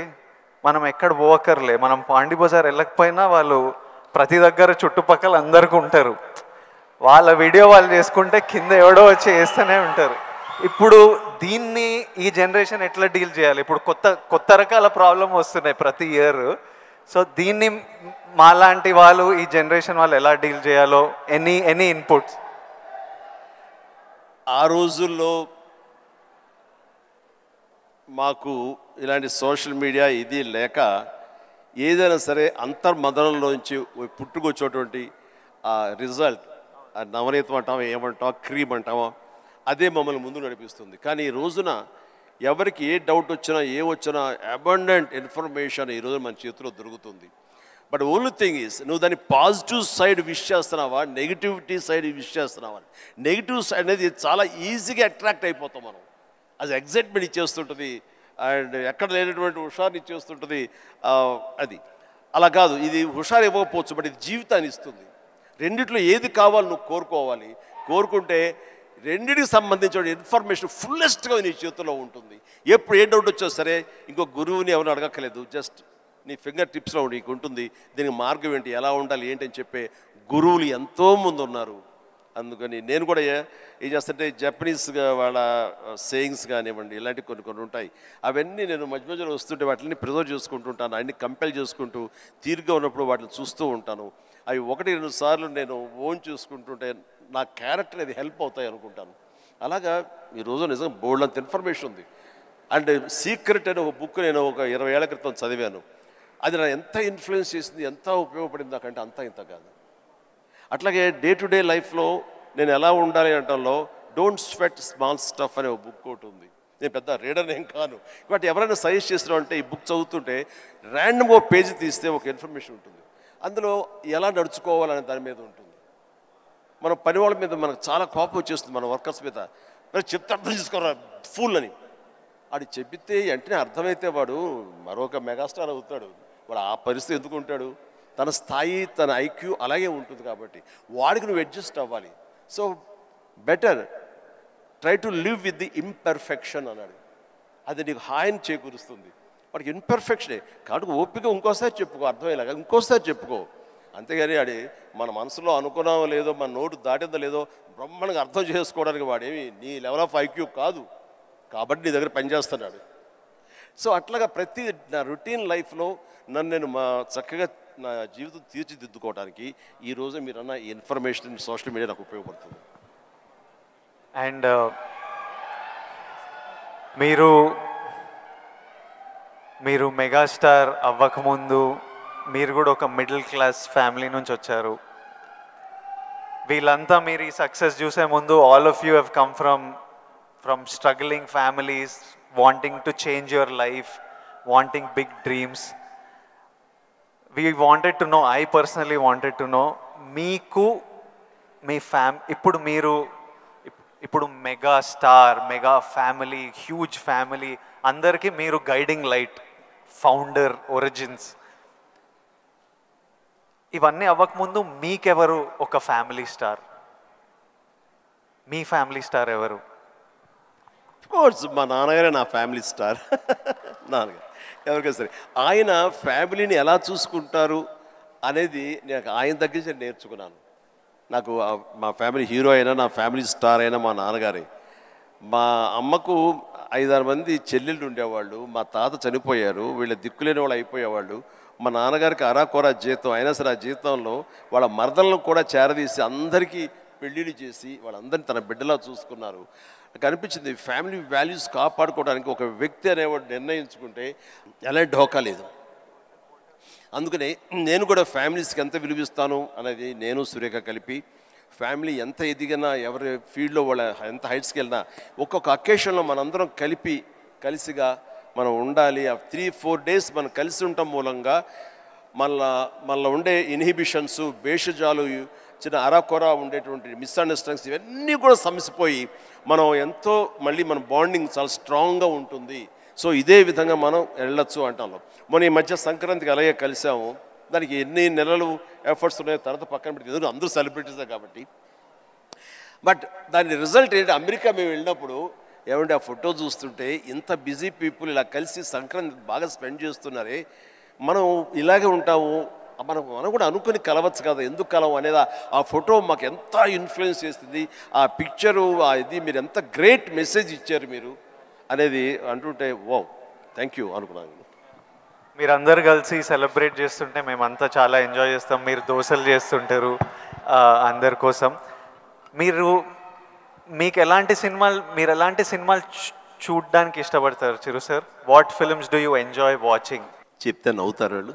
మనం ఎక్కడ పోవక్కర్లే, మనం పాండీ బజార్ వెళ్ళకపోయినా వాళ్ళు ప్రతి దగ్గర చుట్టుపక్కల అందరికీ ఉంటారు, వాళ్ళ వీడియో వాళ్ళు చేసుకుంటే కింద ఎవడో వచ్చి వేస్తూనే ఉంటారు. ఇప్పుడు దీన్ని ఈ జనరేషన్ ఎట్లా డీల్ చేయాలి? ఇప్పుడు కొత్త రకాల ప్రాబ్లం వస్తున్నాయి ప్రతి ఇయర్. సో దీన్ని మాలాంటి వాళ్ళు ఈ జనరేషన్ వాళ్ళు ఎలా డీల్ చేయాలో ఎనీ ఇన్పుట్స్? ఆ రోజుల్లో మాకు ఇలాంటి సోషల్ మీడియా ఇది లేక ఏదైనా సరే అంతర్మదనంలోంచి పుట్టుకొచ్చేటువంటి ఆ రిజల్ట్, ఆ నవనీతం అంటామా, ఏమంటామా, క్రీమ్ అంటామా, అదే మమ్మల్ని ముందు నడిపిస్తుంది. కానీ ఈ రోజున ఎవరికి ఏ డౌట్ వచ్చినా ఏ వచ్చినా అబండెంట్ ఇన్ఫర్మేషన్ ఈరోజు మన చేతిలో దొరుకుతుంది. బట్ ఓన్లీ థింగ్ ఈజ్ నువ్వు దాన్ని పాజిటివ్ సైడ్ విష్ చేస్తున్నావా, నెగిటివిటీ సైడ్ విష్ చేస్తున్నావా? నెగిటివ్ సైడ్ అనేది చాలా ఈజీగా అట్రాక్ట్ అయిపోతాం మనం. అది ఎగ్జైట్మెంట్ ఇచ్చేస్తుంటుంది అండ్ ఎక్కడ లేనటువంటి హుషారుని ఇచ్చేస్తుంటుంది. అది అలా కాదు, ఇది హుషారు ఇవ్వకపోవచ్చు, బట్ ఇది జీవితాన్ని ఇస్తుంది. రెండిట్లో ఏది కావాలి నువ్వు కోరుకోవాలి. కోరుకుంటే రెండింటికి సంబంధించిన ఇన్ఫర్మేషన్ ఫుల్లెస్ట్గా నీ చేతిలో ఉంటుంది. ఎప్పుడు ఏ డౌట్ వచ్చా సరే ఇంకో గురువుని ఎవరు అడగక్కర్లేదు, జస్ట్ నీ ఫింగర్ టిప్స్లో నీకు ఉంటుంది. దీనికి మార్గం ఏంటి, ఎలా ఉండాలి ఏంటి అని చెప్పే గురువులు ఎంతోమంది ఉన్నారు. అందుకని నేను కూడా ఏం చేస్తుంటే జపనీస్గా వాళ్ళ సేయింగ్స్ కానివ్వండి, ఇలాంటి కొన్ని ఉంటాయి. అవన్నీ నేను మధ్య మధ్యలో వస్తుంటే వాటిని ప్రిజర్వ్ చేసుకుంటుంటాను, అన్ని కంపెల్ చేసుకుంటూ తీరుగా ఉన్నప్పుడు వాటిని చూస్తూ ఉంటాను. అవి 1-2 సార్లు నేను ఓన్ చూసుకుంటుంటే నా క్యారెక్టర్ అది హెల్ప్ అవుతాయి అనుకుంటాను. అలాగా ఈరోజు నిజంగా బోల్డ్ అంత ఇన్ఫర్మేషన్ ఉంది. అండ్ సీక్రెట్ అనే ఒక బుక్ నేను ఒక 20 ఏళ్ల క్రితం చదివాను. అది నా ఎంత ఇన్ఫ్లుయెన్స్ చేసింది, ఎంత ఉపయోగపడింది నాకంటే అంత ఇంత కాదు. అట్లాగే డే టు డే లైఫ్లో నేను ఎలా ఉండాలి అంటలో డోంట్ స్వెట్ స్మాల్ స్టఫ్ అనే ఒక బుక్ ఒకటి ఉంది. నేను పెద్ద రీడర్ ఏం కాను, బట్ ఎవరైనా సజెస్ట్ చేస్తున్నావు అంటే ఈ బుక్ చదువుతుంటే ర్యాండమ్గా ఒక పేజీ తీస్తే ఒక ఇన్ఫర్మేషన్ ఉంటుంది. అందులో ఎలా నడుచుకోవాలనే దాని మీద ఉంటుంది. మన పని వాళ్ళ మీద మనకు చాలా కోపం వచ్చేస్తుంది, మన వర్కర్స్ మీద. మరి చెప్తే అర్థం చేసుకోరా ఫూల్ అని వాడు చెబితే వెంటనే అర్థమైతే వాడు మరొక మెగాస్టార్ అవుతాడు. వాడు ఆ పరిస్థితి ఎందుకు ఉంటాడు? తన స్థాయి, తన ఐక్యూ అలాగే ఉంటుంది కాబట్టి వాడికి నువ్వు అడ్జస్ట్ అవ్వాలి. So better try to live with the imperfection అన్నాడు. అది నీకు హాయిని చేకూరుస్తుంది. వాడికి ఇంపర్ఫెక్షనే కాబట్టి ఓపిక ఇంకోసారి చెప్పుకో, అర్థమయ్యేలాగా ఇంకోసారి చెప్పుకో. అంతేగాని అది మన మనసులో అనుకున్నామో లేదో, మన నోటు దాటిందో లేదో బ్రహ్మాండంగా అర్థం చేసుకోవడానికి వాడేమి నీ లెవెల్ ఆఫ్ ఐక్యూ కాదు కాబట్టి నీ దగ్గర పనిచేస్తున్నాడు. సో అట్లాగా ప్రతి నా రొటీన్ లైఫ్లో నేను చక్కగా నా జీవితం తీర్చిదిద్దుకోవడానికి ఈరోజు మీరన్న ఈ ఇన్ఫర్మేషన్ సోషల్ మీడియా నాకు ఉపయోగపడుతుంది. అండ్ మీరు మెగాస్టార్ అవ్వకముందు మీరు కూడా ఒక మిడిల్ క్లాస్ ఫ్యామిలీ నుంచి వచ్చారు. వీళ్ళంతా మీరు ఈ సక్సెస్ చూసే ముందు all of you have come from struggling families, wanting to change your life, wanting big dreams. We wanted to know, I personally wanted to know, మీకు మీ ఇప్పుడు mega star, mega family, huge family అందరికీ మీరు guiding light, founder, origins ఇవన్నీ అవ్వకముందు మీకెవరు ఒక family star? మీ family star ఎవరు? Course మా నాన్నగారే నా ఫ్యామిలీ స్టార్. నాన్నగారు ఎవరికైనా సరే ఆయన ఫ్యామిలీని ఎలా చూసుకుంటారు అనేది నేను ఆయన దగ్గర నుంచి నేర్చుకున్నాను. నాకు మా ఫ్యామిలీ హీరో అయినా, నా ఫ్యామిలీ స్టార్ అయినా మా నాన్నగారే. మా అమ్మకు 5-6 మంది చెల్లెళ్ళు ఉండేవాళ్ళు. మా తాత చనిపోయారు, వీళ్ళ దిక్కులేని వాళ్ళు అయిపోయేవాళ్ళు. మా నాన్నగారికి అరాకొరా జీతం అయినా సరే ఆ జీతంలో వాళ్ళ మరదలను కూడా చేరదీసి అందరికీ పెళ్ళిళ్ళు చేసి వాళ్ళందరినీ తన బిడ్డలా చూసుకున్నారు. నాకు అనిపించింది ఫ్యామిలీ వాల్యూస్ కాపాడుకోవడానికి ఒక వ్యక్తి అనేవాడు నిర్ణయించుకుంటే ఎలాంటి ఢోకా లేదు. అందుకనే నేను కూడా ఫ్యామిలీస్కి ఎంత విలువిస్తాను అనేది నేను సురేఖ కలిపి ఫ్యామిలీ ఎంత ఎదిగినా, ఎవరి ఫీల్డ్లో వాళ్ళ ఎంత హైట్స్కి వెళ్ళినా ఒక్కొక్క అకేషన్లో మనందరం కలిసిగా మనం ఉండాలి. ఆ 3-4 డేస్ మనం కలిసి ఉండటం మూలంగా మళ్ళీ ఉండే ఇన్హిబిషన్స్, భేషజాలు, చిన్న అరాకొరా ఉండేటువంటి మిస్అండర్స్టాండింగ్స్ ఇవన్నీ కూడా సమసిపోయి మనం ఎంతో మళ్ళీ మన బాండింగ్ చాలా స్ట్రాంగ్గా ఉంటుంది. సో ఇదే విధంగా మనం వెళ్ళొచ్చు అంటాం. మొన్న ఈ మధ్య సంక్రాంతికి అలాగే కలిసాము. దానికి ఎన్ని నెలలు ఎఫర్ట్స్ ఉన్నాయో తర్వాత పక్కన పెట్టి, ఎందుకంటే అందరూ సెలబ్రిటీసే కాబట్టి. బట్ దాని రిజల్ట్ ఏంటి, అమెరికా మేము వెళ్ళినప్పుడు ఏమంటే ఆ ఫోటో చూస్తుంటే ఇంత బిజీ పీపుల్ ఇలా కలిసి సంక్రాంతి బాగా స్పెండ్ చేస్తున్నారే, మనం ఇలాగే ఉంటాము, మనం కూడా అనుకుని కలవచ్చు కదా, ఎందుకు కలవం అనేది ఆ ఫోటో మాకు ఎంత ఇన్ఫ్లుయెన్స్ చేస్తుంది. ఆ పిక్చరు ఇది మీరు ఎంత గ్రేట్ మెసేజ్ ఇచ్చారు మీరు అనేది అంటుంటే ఓ థ్యాంక్ యూ అనుకున్నాను. మీరందరు కలిసి సెలబ్రేట్ చేస్తుంటే మేమంతా చాలా ఎంజాయ్ చేస్తాం. మీరు దోశలు చేస్తుంటారు అందరి కోసం. మీకు ఎలాంటి సినిమాలు చూడడానికి ఇష్టపడతారు Chiru sir? What films do you enjoy watching? చెప్తే నవ్వుతారు వాళ్ళు,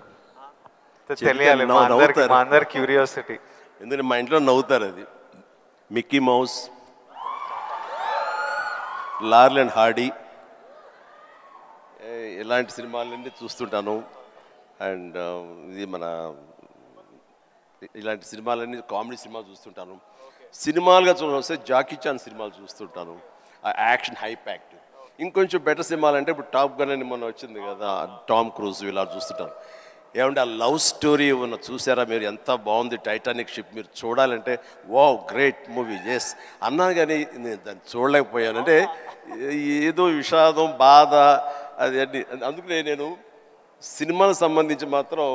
తెలియాలి మా అందరి క్యూరియాసిటీ. ఎందుకంటే మా ఇంట్లో నవ్వుతారు. అది మిక్కీ మౌస్, లార్ల్ అండ్ హార్డీ, ఇలాంటి సినిమాలన్నీ చూస్తుంటాను. అండ్ ఇది మన ఇలాంటి సినిమాలన్నీ కామెడీ సినిమాలు చూస్తుంటాను. సినిమాలుగా చూడవస్తే జాకీ చాన్ సినిమాలు చూస్తుంటాను, ఆ యాక్షన్ హై ప్యాక్ట్. ఇంకొంచెం బెటర్ సినిమాలు అంటే ఇప్పుడు టాప్ గన్ అని మొన్న వచ్చింది కదా, టామ్ క్రూజ్, ఇలా చూస్తుంటాను. ఏమంటే ఆ లవ్ స్టోరీ ఉన్న చూసారా మీరు? ఎంత బాగుంది టైటానిక్ షిప్. మీరు చూడాలంటే వావ్ గ్రేట్ మూవీ ఎస్ అన్నాను, కానీ నేను దాన్ని చూడలేకపోయాను. అంటే ఏదో విషాదం, బాధ అది అన్ని. అందుకనే నేను సినిమాలకు సంబంధించి మాత్రం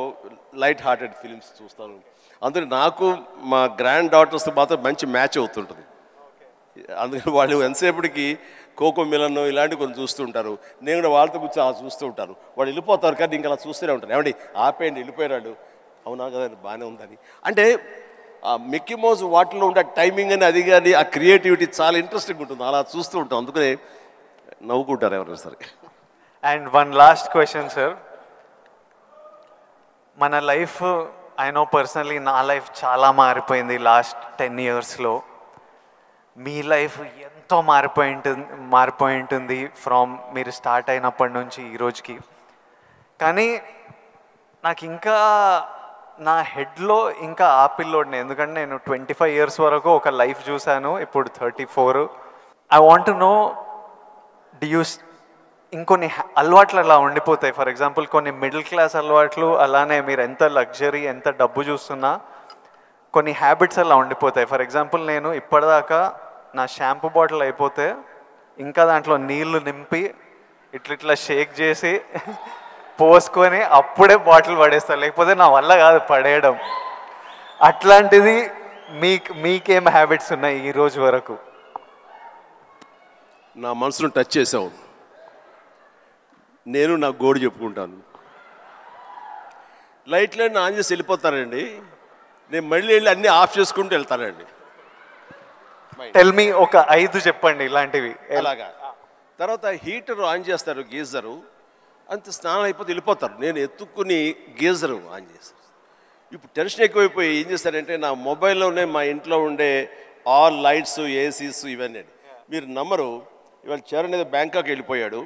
లైట్ హార్టెడ్ ఫిలిమ్స్ చూస్తాను. అందుకని నాకు మా గ్రాండ్ డాటర్స్తో మాత్రం మంచి మ్యాచ్ అవుతుంటుంది. అందుకని వాళ్ళు ఎంతసేపటికి కోకో మిలన్ ఇలాంటివి కొన్ని చూస్తూ ఉంటారు. నేను కూడా వాళ్ళతో కూర్చొని అలా చూస్తూ ఉంటాను. వాళ్ళు వెళ్ళిపోతారు కానీ ఇంకా అలా చూస్తూనే ఉంటాను. ఏమండి ఆపేయండి, వెళ్ళిపోయాడు. అవునా కదా, బాగానే ఉందని. అంటే ఆ మిక్కీ మౌస్ వాటిలో ఉండే టైమింగ్ అని అది కానీ ఆ క్రియేటివిటీ చాలా ఇంట్రెస్టింగ్ ఉంటుంది. అలా చూస్తూ ఉంటాం. అందుకనే నవ్వుకుంటారు ఎవరైనా సరే. And one last question sir. మన లైఫ్, ఐ నో పర్సనలీ నా లైఫ్ చాలా మారిపోయింది లాస్ట్ 10 yearsలో. మీ లైఫ్ ఎంతో మారిపోయి ఉంటుంది ఫ్రమ్ మీరు స్టార్ట్ అయినప్పటి నుంచి ఈ రోజుకి. కానీ నాకు ఇంకా నా హెడ్లో ఇంకా ఆ పిల్లోడిని, ఎందుకంటే నేను 25 years వరకు ఒక లైఫ్ చూశాను, ఇప్పుడు 34. ఐ వాంట్ టు నో, ఇంకొన్ని అలవాట్లు అలా ఉండిపోతాయి. ఫర్ ఎగ్జాంపుల్ కొన్ని మిడిల్ క్లాస్ అలవాట్లు, అలానే మీరు ఎంత లగ్జరీ ఎంత డబ్బు చూస్తున్నా కొన్ని హ్యాబిట్స్ అలా ఉండిపోతాయి. ఫర్ ఎగ్జాంపుల్ నేను ఇప్పటిదాకా నా షాంపూ బాటిల్ అయిపోతే ఇంకా దాంట్లో నీళ్లు నింపి ఇట్లా షేక్ చేసి పోసుకొని అప్పుడే బాటిల్ పడేస్తాను, లేకపోతే నా వల్ల కాదు పడేయడం. అట్లాంటిది మీకేం హ్యాబిట్స్ ఉన్నాయి ఈ రోజు వరకు? నా మనసును టచ్ చేసావు. నేను నా గోడు చెప్పుకుంటాను. లైట్లన్నీ ఆన్ చేసి వెళ్ళిపోతానండి, నేను మళ్ళీ వెళ్ళి అన్నీ ఆఫ్ చేసుకుంటూ వెళ్తానండి. టెల్ మీ ఒక 5 చెప్పండి ఇలాంటివి. అలాగా తర్వాత హీటర్ ఆన్ చేస్తారు, గీజరు, అంత స్నానం అయిపోతే వెళ్ళిపోతారు. నేను ఎత్తుక్కుని గీజరు ఆన్ చేస్తాను. ఇప్పుడు టెన్షన్ ఎక్కువైపోయి ఏం చేస్తారంటే నా మొబైల్లోనే మా ఇంట్లో ఉండే ఆల్ లైట్స్, ఏసీస్ ఇవన్నీ. మీరు నమ్మరు, ఇవాళ చరణ్ ఏదో బ్యాంకాక్ వెళ్ళిపోయాడు.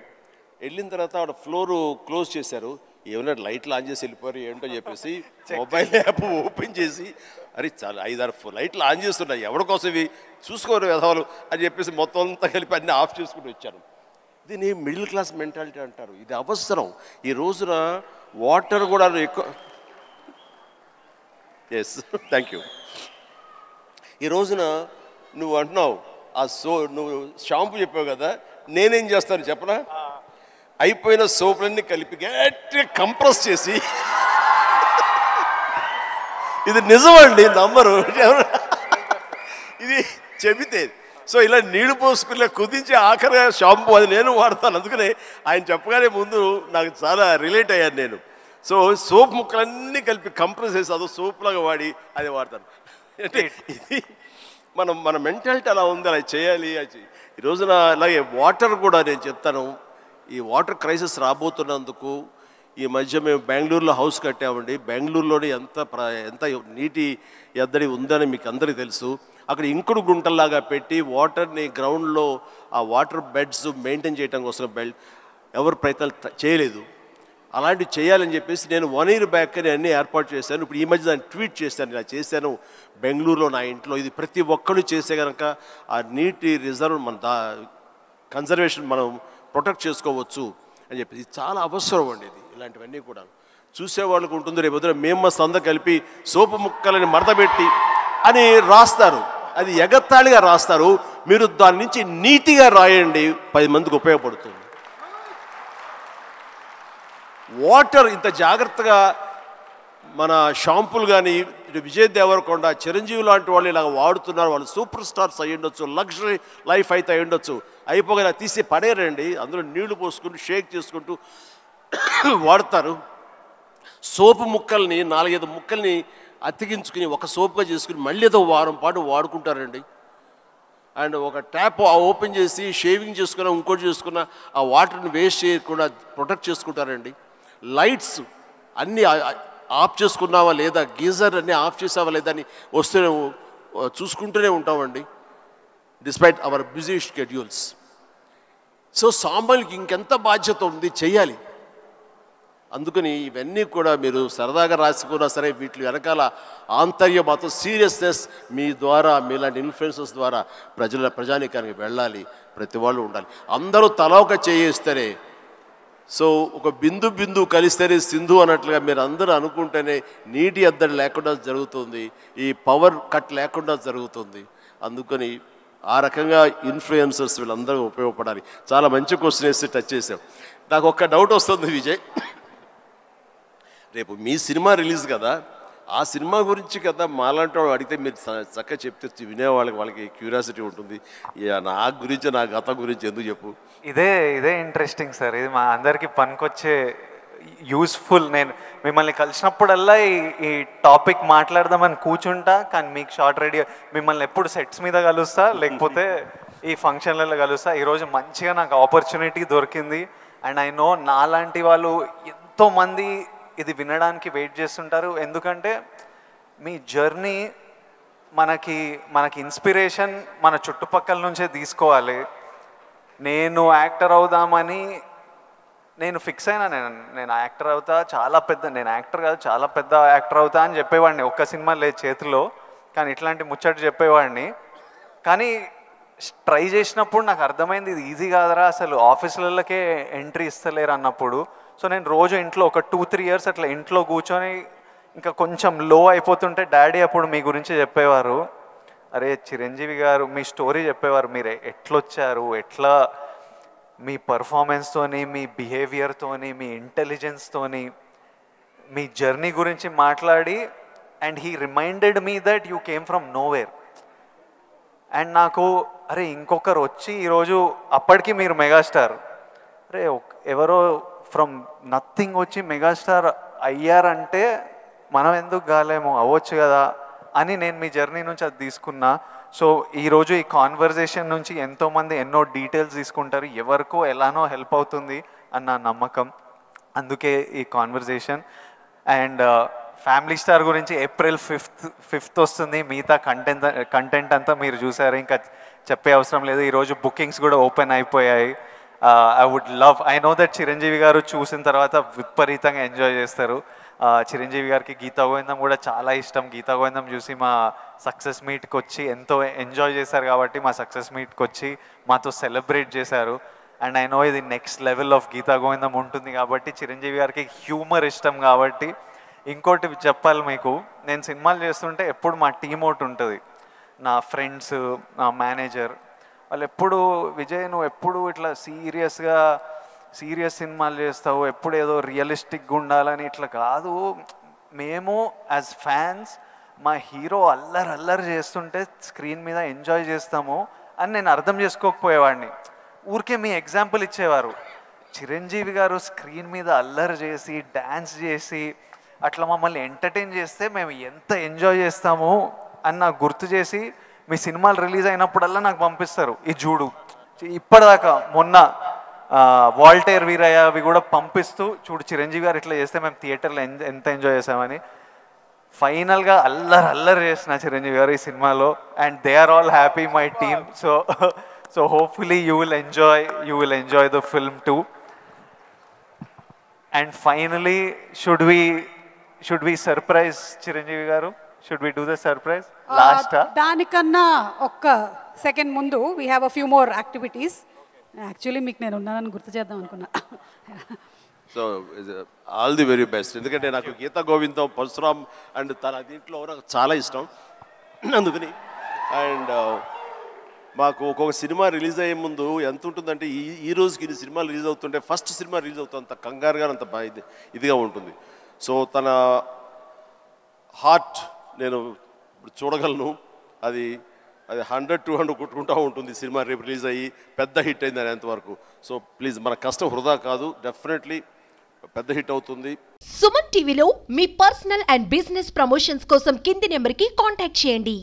వెళ్ళిన తర్వాత ఆవిడ ఫ్లోరు క్లోజ్ చేశారు. ఏమన్నా లైట్లు ఆన్ చేసి వెళ్ళిపోయారు ఏంటో చెప్పేసి మొబైల్ యాప్ ఓపెన్ చేసి, అరే చాలా 5-6 లైట్లు ఆన్ చేస్తున్నాయి, ఎవరి కోసం ఇవి చూసుకోరు వెధవలు అని చెప్పేసి మొత్తం అంతా కలిపి అన్నీ ఆఫ్ చేసుకుని వచ్చాను. దీన్ని మిడిల్ క్లాస్ మెంటాలిటీ అంటారు. ఇది అవసరం. ఈ రోజున వాటర్ కూడా ఎక్కువ. Yes thank you. ఈ రోజున నువ్వు అంటున్నావు నువ్వు షాంపూ చెప్పావు కదా, నేనేం చేస్తాను చెప్పనా? అయిపోయిన సోపులన్నీ కలిపి గట్టిగా కంప్రెస్ చేసి, ఇది నిజమండి, నమ్మరు, ఇది చెబితే. సో ఇలా నీళ్లు పోసుకునే కుదించి ఆఖరిగా షాంపూ అది నేను వాడతాను. అందుకనే ఆయన చెప్పగానే ముందు నాకు చాలా రిలేట్ అయ్యాను నేను. సో సోప్ ముక్కలన్నీ కలిపి కంప్రెస్ చేసి అదో సోప్లాగా వాడి అది వాడతాను. అంటే ఇది మన మెంటాలిటీ అలా ఉంది, అలా చేయాలి. ఈ రోజున అలాగే వాటర్ కూడా నేను చెప్తాను. ఈ వాటర్ క్రైసిస్ రాబోతున్నందుకు ఈ మధ్య మేము బెంగళూరులో హౌస్ కట్టామండి. బెంగళూరులోనే ఎంత నీటి ఎద్దడి ఉందని మీకు అందరికీ తెలుసు. అక్కడ ఇంకుడు గుంటల్లాగా పెట్టి వాటర్ని గ్రౌండ్లో ఆ వాటర్ బెడ్స్ మెయింటైన్ చేయడం కోసం ఎవరు ప్రయత్నాలు చేయలేదు. అలాంటివి చేయాలని చెప్పేసి నేను 1 year బ్యాక్ అని అన్నీ ఏర్పాటు చేశాను. ఇప్పుడు ఈ మధ్య దాన్ని ట్వీట్ చేశాను, ఇలా చేశాను బెంగళూరులో నా ఇంట్లో. ఇది ప్రతి ఒక్కరు చేసే కనుక ఆ నీటి రిజర్వ్ కన్జర్వేషన్ మనం ప్రొటెక్ట్ చేసుకోవచ్చు అని చెప్పి ఇది చాలా అవసరం అండి. ఇది ఇలాంటివన్నీ కూడా చూసేవాళ్ళకు ఉంటుంది. రేపు పొద్దున మేము సంద కలిపి సోపు ముక్కలని మడతపెట్టి అని రాస్తారు, అది ఎగత్తాళిగా రాస్తారు. మీరు దాని నుంచి నీతిగా రాయండి, 10 మందికి ఉపయోగపడుతుంది. వాటర్ ఇంత జాగ్రత్తగా మన షాంపూలు కానీ విజయ్ దేవరకొండ, చిరంజీవి లాంటి వాళ్ళు ఇలా వాడుతున్నారు. వాళ్ళు సూపర్ స్టార్స్ అయ్యి ఉండొచ్చు, లగ్జరీ లైఫ్ అయితే అయి ఉండొచ్చు. అయిపోగా తీసి పడేరండి, అందులో నీళ్లు పోసుకుంటూ షేక్ చేసుకుంటూ వాడతారు. సోపు ముక్కల్ని 4-5 ముక్కల్ని అతికించుకుని ఒక సోపుగా చేసుకుని మళ్ళీ ఏదో వారం పాటు వాడుకుంటారండి. అండ్ ఒక ట్యాప్ ఓపెన్ చేసి షేవింగ్ చేసుకున్న ఇంకోటి చేసుకున్న ఆ వాటర్ని వేస్ట్ చేయకుండా ప్రొటెక్ట్ చేసుకుంటారండి. లైట్స్ అన్నీ ఆఫ్ చేసుకున్నావా లేదా, గీజర్ అన్నీ ఆఫ్ చేసావా లేదా అని వస్తూనే చూసుకుంటూనే ఉంటామండి, despite our busy schedules. So సామాన్యులకి ఇంకెంత బాధ్యత ఉంది, చెయ్యాలి. అందుకని ఇవన్నీ కూడా మీరు సరదాగా రాసుకున్నా సరే వీటి వెనకాల ఆంతర్య మాత్రం సీరియస్నెస్ మీ ద్వారా, మీలాంటి ఇన్ఫ్లుయెన్సర్స్ ద్వారా ప్రజానీకానికి వెళ్ళాలి, ప్రతి వాళ్ళు ఉండాలి. అందరూ తల ఒక చేయిస్తేనే, సో ఒక బిందు కలిస్తేనే సింధు అన్నట్లుగా మీరు అందరూ అనుకుంటేనే నీటి ఎద్దడి లేకుండా జరుగుతుంది, ఈ పవర్ కట్ లేకుండా జరుగుతుంది. అందుకని ఆ రకంగా ఇన్ఫ్లుయెన్సర్స్ వీళ్ళందరూ ఉపయోగపడాలి. చాలా మంచి క్వశ్చన్ వేసి టచ్ చేసాం. నాకు ఒక్క డౌట్ వస్తుంది విజయ్, రేపు మీ సినిమా రిలీజ్ కదా, ఆ సినిమా గురించి కదా మాలాంటి వాళ్ళు అడిగితే మీరు చక్కగా చెప్తే వాళ్ళకి క్యూరియాసిటీ ఉంటుంది. నా గురించి, నా గతం గురించి ఎందుకు చెప్పు. ఇదే ఇంట్రెస్టింగ్ సార్, ఇది మా అందరికీ పనికొచ్చే యూస్ఫుల్. నేను మిమ్మల్ని కలిసినప్పుడల్లా ఈ టాపిక్ మాట్లాడదామని కూర్చుంటా, కానీ మీకు షార్ట్ రెడీ మిమ్మల్ని ఎప్పుడు సెట్స్ మీద కలుస్తా, లేకపోతే ఈ ఫంక్షన్లలో కలుస్తా. ఈరోజు మంచిగా నాకు ఆపర్చునిటీ దొరికింది. అండ్ ఐ నో నాలాంటి వాళ్ళు ఎంతోమంది ఇది వినడానికి వెయిట్ చేస్తుంటారు. ఎందుకంటే మీ జర్నీ మనకి ఇన్స్పిరేషన్ మన చుట్టుపక్కల నుంచే తీసుకోవాలి. నేను యాక్టర్ అవుదామని నేను ఫిక్స్ అయినా, నేను యాక్టర్ అవుతా, నేను యాక్టర్ కాదు చాలా పెద్ద యాక్టర్ అవుతా అని చెప్పేవాడిని. ఒక్క సినిమా లేదు చేతిలో, కానీ ఇట్లాంటి ముచ్చట చెప్పేవాడిని. కానీ ట్రై చేసినప్పుడు నాకు అర్థమైంది ఇది ఈజీ కాదురా, అసలు ఆఫీసులకే ఎంట్రీ ఇస్తలేరు అన్నప్పుడు. సో నేను రోజు ఇంట్లో ఒక 2-3 ఇయర్స్ అట్లా ఇంట్లో కూర్చొని ఇంకా కొంచెం లో అయిపోతుంటే డాడీ అప్పుడు మీ గురించి చెప్పేవారు, అరే చిరంజీవి గారు మీ స్టోరీ చెప్పేవారు, మీరు ఎట్లొచ్చారు, ఎట్లా మీ పర్ఫార్మెన్స్తోని, మీ బిహేవియర్తోని, మీ ఇంటెలిజెన్స్తోని మీ జర్నీ గురించి మాట్లాడి, and he reminded me that you came from nowhere. And నాకు అరే ఇంకొకరు వచ్చి ఈరోజు అప్పటికి మీరు మెగాస్టార్, అరే ఎవరో ఫ్రమ్ నథింగ్ వచ్చి మెగాస్టార్ అయ్యారంటే మనం ఎందుకు కాలేమో, అవ్వచ్చు కదా అని నేను మీ జర్నీ నుంచి అది తీసుకున్నా. సో ఈరోజు ఈ కాన్వర్జేషన్ నుంచి ఎంతోమంది ఎన్నో డీటెయిల్స్ తీసుకుంటారు, ఎవరికో ఎలానో హెల్ప్ అవుతుంది అన్న నమ్మకం, అందుకే ఈ కాన్వర్జేషన్. అండ్ ఫ్యామిలీ స్టార్ గురించి April 5th వస్తుంది. మిగతా కంటెంట్ అంతా మీరు చూసారు, ఇంకా చెప్పే అవసరం లేదు. ఈరోజు బుకింగ్స్ కూడా ఓపెన్ అయిపోయాయి. ఐ నో దట్ చిరంజీవి గారు చూసిన తర్వాత విపరీతంగా ఎంజాయ్ చేస్తారు. చిరంజీవి గారికి గీతా గోవిందం కూడా చాలా ఇష్టం. గీతా గోవిందం చూసి మా సక్సెస్ మీట్కి వచ్చి ఎంతో ఎంజాయ్ చేశారు, కాబట్టి మా సక్సెస్ మీట్కి వచ్చి మాతో సెలబ్రేట్ చేశారు. అండ్ ఐ నో ఇది నెక్స్ట్ లెవెల్ ఆఫ్ గీతా గోవిందం ఉంటుంది కాబట్టి, చిరంజీవి గారికి హ్యూమర్ ఇష్టం కాబట్టి. ఇంకోటి చెప్పాలి మీకు, నేను సినిమాలు చేస్తుంటే ఎప్పుడు మా టీం ఒకటి ఉంటుంది, నా ఫ్రెండ్స్, నా మేనేజర్, వాళ్ళు ఎప్పుడు విజయ్ నువ్వు ఎప్పుడు ఇట్లా సీరియస్ సినిమాలు చేస్తావు, ఎప్పుడు ఏదో రియలిస్టిక్గా ఉండాలని, ఇట్లా కాదు, మేము యాజ్ ఫ్యాన్స్ మా హీరో అల్లరి చేస్తుంటే స్క్రీన్ మీద ఎంజాయ్ చేస్తాము అని నేను అర్థం చేసుకోకపోయేవాడిని. ఊరికే మీ ఎగ్జాంపుల్ ఇచ్చేవారు, చిరంజీవి గారు స్క్రీన్ మీద అల్లరి చేసి డ్యాన్స్ చేసి అట్లా మమ్మల్ని ఎంటర్టైన్ చేస్తే మేము ఎంత ఎంజాయ్ చేస్తాము అని నాకు గుర్తు చేసి మీ సినిమాలు రిలీజ్ అయినప్పుడల్లా నాకు పంపిస్తారు, ఈ చూడు. ఇప్పటిదాకా మొన్న వాల్టేర్ వీరయ్య అవి కూడా పంపిస్తూ, చూడు చిరంజీవి గారు ఇట్లా చేస్తే మేము థియేటర్లో ఎంత ఎంజాయ్ చేసామని. ఫైనల్గా అల్లరి చేసిన చిరంజీవి గారు ఈ సినిమాలో, and they are all happy, my team. So hopefully you will enjoy the film too. And finally should we surprise Chiranjeevi garu? Should we do the surprise last? దానికన్నా ఒక్క సెకండ్ ముందు we have a few more activities. Actually మీకు నేను ఉన్నానని గుర్తు చేద్దాం అనుకున్నా. So all the very best. ఎందుకంటే నాకు గీతా గోవిందం, పరశురామ్ అండ్ తన దీంట్లో నాకు చాలా ఇష్టం. అందుకని అండ్ మాకు ఒక్కొక్క సినిమా రిలీజ్ అయ్యే ముందు ఎంత ఉంటుందంటే, ఈ రోజుకి ఇన్ని సినిమాలు రిలీజ్ అవుతుంటే ఫస్ట్ సినిమా రిలీజ్ అవుతుంది అంత కంగారుగా, అంత ఇదిగా ఉంటుంది. సో తన హార్ట్ నేను ఇప్పుడు చూడగలను, అది 100-200 కొట్టుకుంటూ ఉంటుంది సినిమా రేపు రిలీజ్ అయ్యి పెద్ద హిట్ అయింది అనేంతవరకు. సో ప్లీజ్ మన కష్టం వృధా కాదు. డెఫినెట్లీ పెద్ద హిట్ అవుతుంది. సుమన్ టీవీలో మీ పర్సనల్ అండ్ బిజినెస్ ప్రమోషన్స్ కోసం కింది నెంబర్కి కాంటాక్ట్ చేయండి.